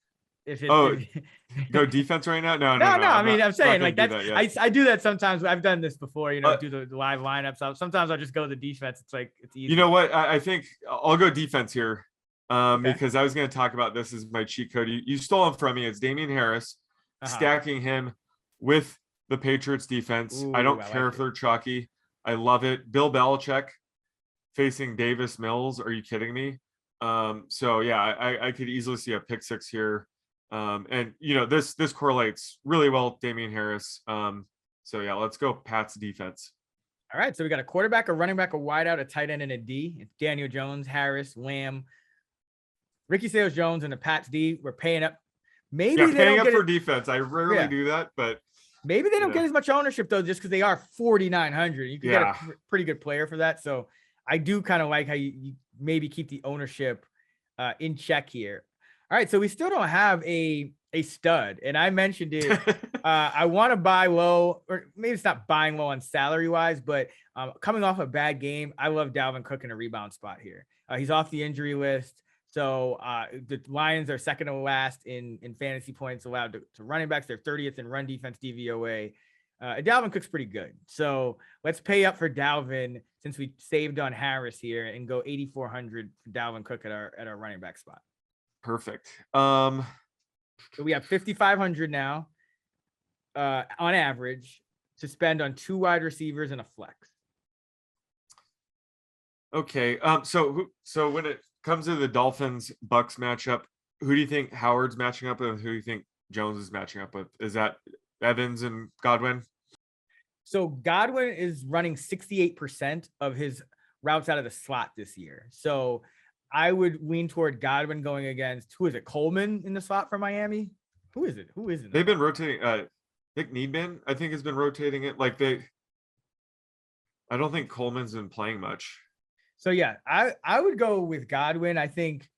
Go defense right now? No. I mean, I'm saying like that's I do that sometimes. I've done this before, do the live lineups. Sometimes I'll just go the defense. It's like, it's easy. You know what? I think I'll go defense here because I was going to talk about this as my cheat code. You stole him from me. It's Damien Harris, stacking him with the Patriots defense. I don't care if they're chalky. I love it. Bill Belichick facing Davis Mills. Are you kidding me? So yeah, I could easily see a pick 6 here. And this correlates really well with Damien Harris. So yeah, let's go Pat's defense. All right, so we got a quarterback, a running back, a wideout, a tight end, and a D. It's Daniel Jones, Harris, Lamb, Ricky Seals-Jones, and the Pats D. We're paying up. Maybe they paying don't up for defense. I rarely do that, but maybe they don't get as much ownership though, just because they are 4,900. You can get a pretty good player for that. So I do kind of like how you maybe keep the ownership in check here. All right, so we still don't have a stud, and I mentioned it. I want to buy low, or maybe it's not buying low on salary wise, but coming off a bad game, I love Dalvin Cook in a rebound spot here. He's off the injury list, so the Lions are second to last in fantasy points allowed to running backs. They're 30th in run defense DVOA. Dalvin Cook's pretty good, so let's pay up for Dalvin since we saved on Harris here and go 8,400 for Dalvin Cook at our running back spot. Perfect. So we have 5,500 now on average to spend on 2 wide receivers and a flex. Okay. So when it comes to the Dolphins Bucks matchup, who do you think Howard's matching up with, and who do you think Jones is matching up with? Is that Evans and Godwin? So Godwin is running 68% of his routes out of the slot this year. So I would lean toward Godwin going against, who is it? Coleman in the slot for Miami? Who is it? They've been rotating. Nick Needman, I think, has been rotating it. I don't think Coleman's been playing much. So yeah, I would go with Godwin. I think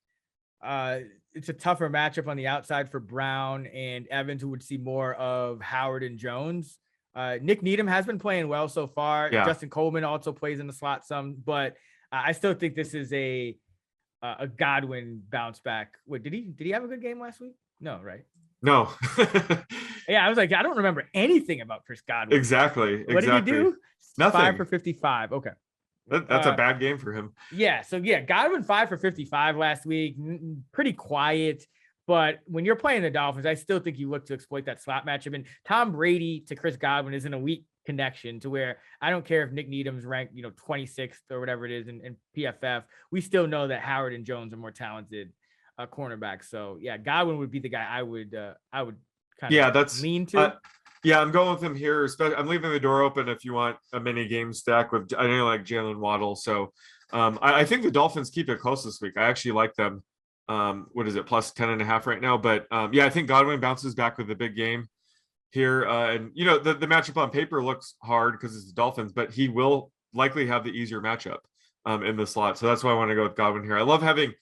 it's a tougher matchup on the outside for Brown and Evans, who would see more of Howard and Jones. Nick Needham has been playing well so far. Yeah. Justin Coleman also plays in the slot some, but I still think this is a Godwin bounce back. Wait, did he have a good game last week? No, right? No. Yeah, I was like, I don't remember anything about Chris Godwin. Exactly. What did he do? Nothing. 5 for 55. Okay. That's a bad game for him. Yeah. So yeah, Godwin 5 for 55 last week. Pretty quiet. But when you're playing the Dolphins, I still think you look to exploit that slot matchup. And Tom Brady to Chris Godwin is an elite connection to where I don't care if Nick Needham's ranked, 26th or whatever it is in PFF. We still know that Howard and Jones are more talented cornerbacks. So yeah, Godwin would be the guy I would kind of lean to. Yeah, I'm going with him here. I'm leaving the door open if you want a mini game stack with, I know, like Jalen Waddle. So I think the Dolphins keep it close this week. I actually like them. What is it? Plus 10.5 right now. But yeah, I think Godwin bounces back with a big game here. And the matchup on paper looks hard because it's the Dolphins, but he will likely have the easier matchup in the slot. So that's why I want to go with Godwin here. I love having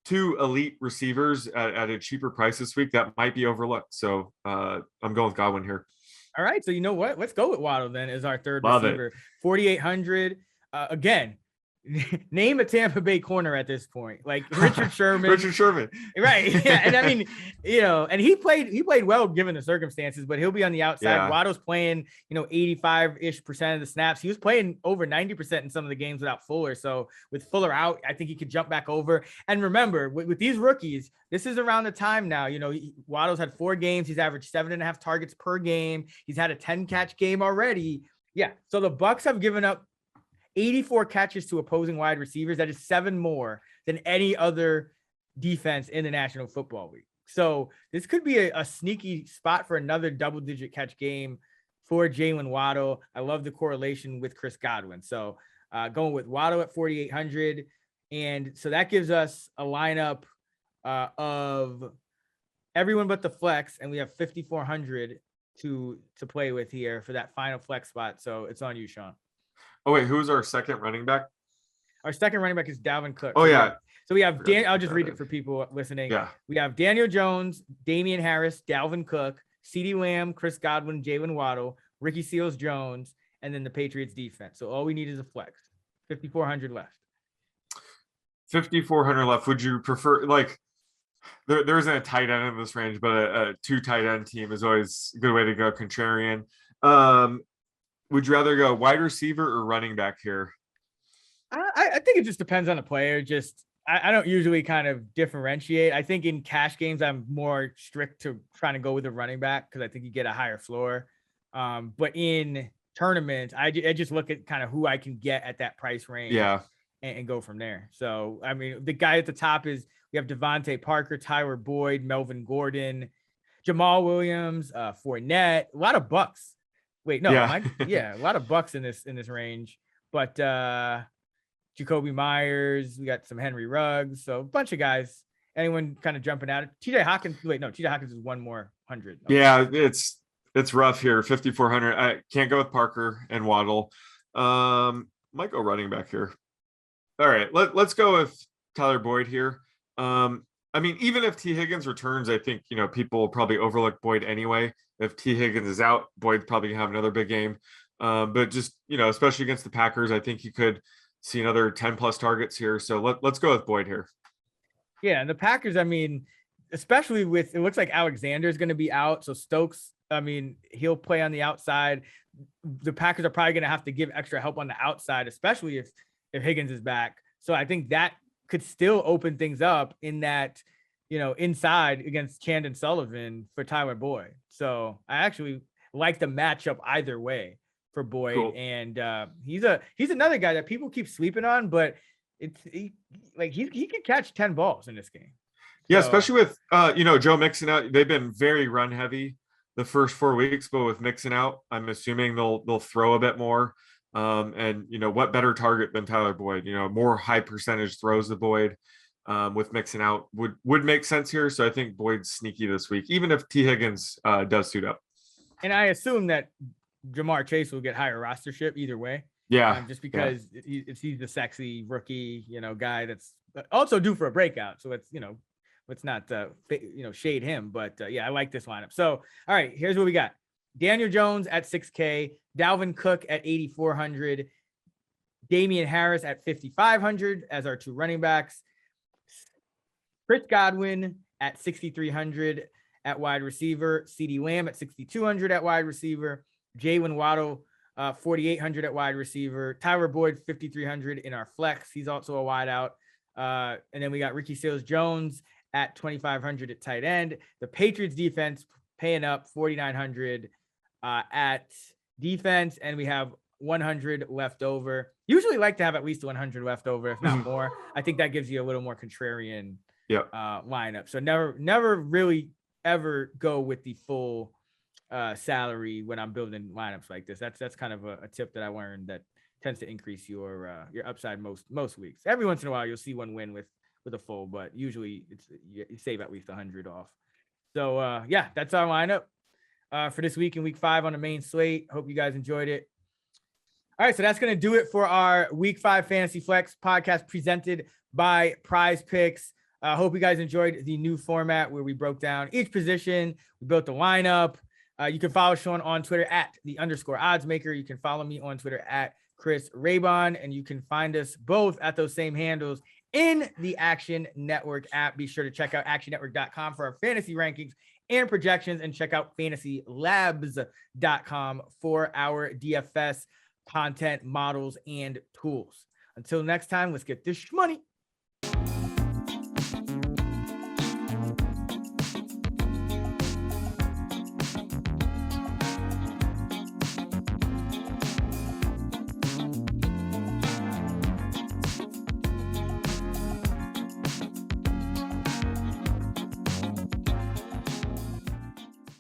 two elite receivers at a cheaper price this week that might be overlooked. So I'm going with Godwin here. All right. So you know what? Let's go with Waddle then as our third Love receiver. it. 4,800. Again, name a Tampa Bay corner at this point, like Richard Sherman. Richard Sherman. Right. Yeah. And I mean, and he played well given the circumstances, but he'll be on the outside. Yeah. Waddle's playing, 85-ish% of the snaps. He was playing over 90% in some of the games without Fuller. So with Fuller out, I think he could jump back over. And remember, with these rookies, this is around the time now, Waddle's had 4 games. He's averaged 7.5 targets per game. He's had a 10-catch game already. Yeah. So the Bucs have given up 84 catches to opposing wide receivers. That is 7 more than any other defense in the National Football League. So this could be a sneaky spot for another double-digit catch game for Jalen Waddle. I love the correlation with Chris Godwin. So going with Waddle at 4,800. And so that gives us a lineup of everyone but the flex. And we have 5,400 to play with here for that final flex spot. So it's on you, Sean. Oh, wait, who's our second running back? Our second running back is Dalvin Cook. Oh, yeah. So we have I'll just read it for people listening. Yeah. We have Daniel Jones, Damien Harris, Dalvin Cook, CeeDee Lamb, Chris Godwin, Jalen Waddle, Ricky Seals-Jones, and then the Patriots defense. So all we need is a flex. 5,400 left. 5,400 left. Would you prefer, there isn't a tight end in this range, but a 2 tight end team is always a good way to go contrarian. Would you rather go wide receiver or running back here? I think it just depends on the player. I don't usually kind of differentiate. I think in cash games, I'm more strict to trying to go with a running back because I think you get a higher floor. But in tournaments, I just look at kind of who I can get at that price range. Yeah. And go from there. So, I mean, the guy at the top we have Devontae Parker, Tyler Boyd, Melvin Gordon, Jamal Williams, Fournette, a lot of bucks. Wait, no, a lot of bucks in this range, but Jacoby Myers, we got some Henry Ruggs, so a bunch of guys. Anyone kind of jumping at it? TJ Hawkins. Wait, no, TJ Hawkins is one more 100. Okay. Yeah, it's rough here. 5,400. I can't go with Parker and Waddle. Might go running back here. All right, let's go with Tyler Boyd here. I mean, even if T. Higgins returns, I think, people will probably overlook Boyd anyway. If T. Higgins is out, Boyd's probably going to have another big game. But just, especially against the Packers, I think you could see another 10-plus targets here. So let's go with Boyd here. Yeah, and the Packers, I mean, especially with, it looks like Alexander is going to be out. So Stokes, I mean, he'll play on the outside. The Packers are probably going to have to give extra help on the outside, especially if Higgins is back. So I think that could still open things up in that, inside against Chandon Sullivan for Tyler Boyd. So I actually like the matchup either way for Boyd. Cool. And he's another guy that people keep sleeping on, but he can catch 10 balls in this game. Yeah, so, especially with Joe Mixon out. They've been very run heavy the first 4 weeks, but with Mixon out, I'm assuming they'll throw a bit more. And what better target than Tyler Boyd? More high percentage throws to Boyd with Mixon out would make sense here. So I think Boyd's sneaky this week, even if T. Higgins does suit up. And I assume that Jamar Chase will get higher rostership either way. Yeah, just because he's the sexy rookie, guy that's also due for a breakout. So let's not shade him, but I like this lineup. So all right, here's what we got. Daniel Jones at 6K, Dalvin Cook at 8,400, Damien Harris at 5,500 as our 2 running backs, Chris Godwin at 6,300 at wide receiver, CeeDee Lamb at 6,200 at wide receiver, Jalen Waddle 4,800 at wide receiver, Tyler Boyd 5,300 in our flex. He's also a wide out. And then we got Ricky Seals-Jones at 2,500 at tight end. The Patriots defense paying up 4,900 at defense, and we have 100 left over. Usually like to have at least 100 left over, if not more. I think that gives you a little more contrarian lineup. So never really ever go with the full salary when I'm building lineups like this. That's kind of a tip that I learned that tends to increase your upside most weeks. Every once in a while you'll see one win with a full, but usually you save at least 100 off. So that's our lineup for this week in week 5 on the main slate. Hope you guys enjoyed it. All right, so that's going to do it for our week 5 Fantasy Flex podcast presented by PrizePicks. I hope you guys enjoyed the new format where we broke down each position. We built the lineup. You can follow Sean on Twitter at @the_oddsmaker. You can follow me on Twitter at Chris Raybon, and you can find us both at those same handles in the Action Network app. Be sure to check out actionnetwork.com for our fantasy rankings and projections, and check out fantasylabs.com for our DFS content, models, and tools. Until next time, let's get this money.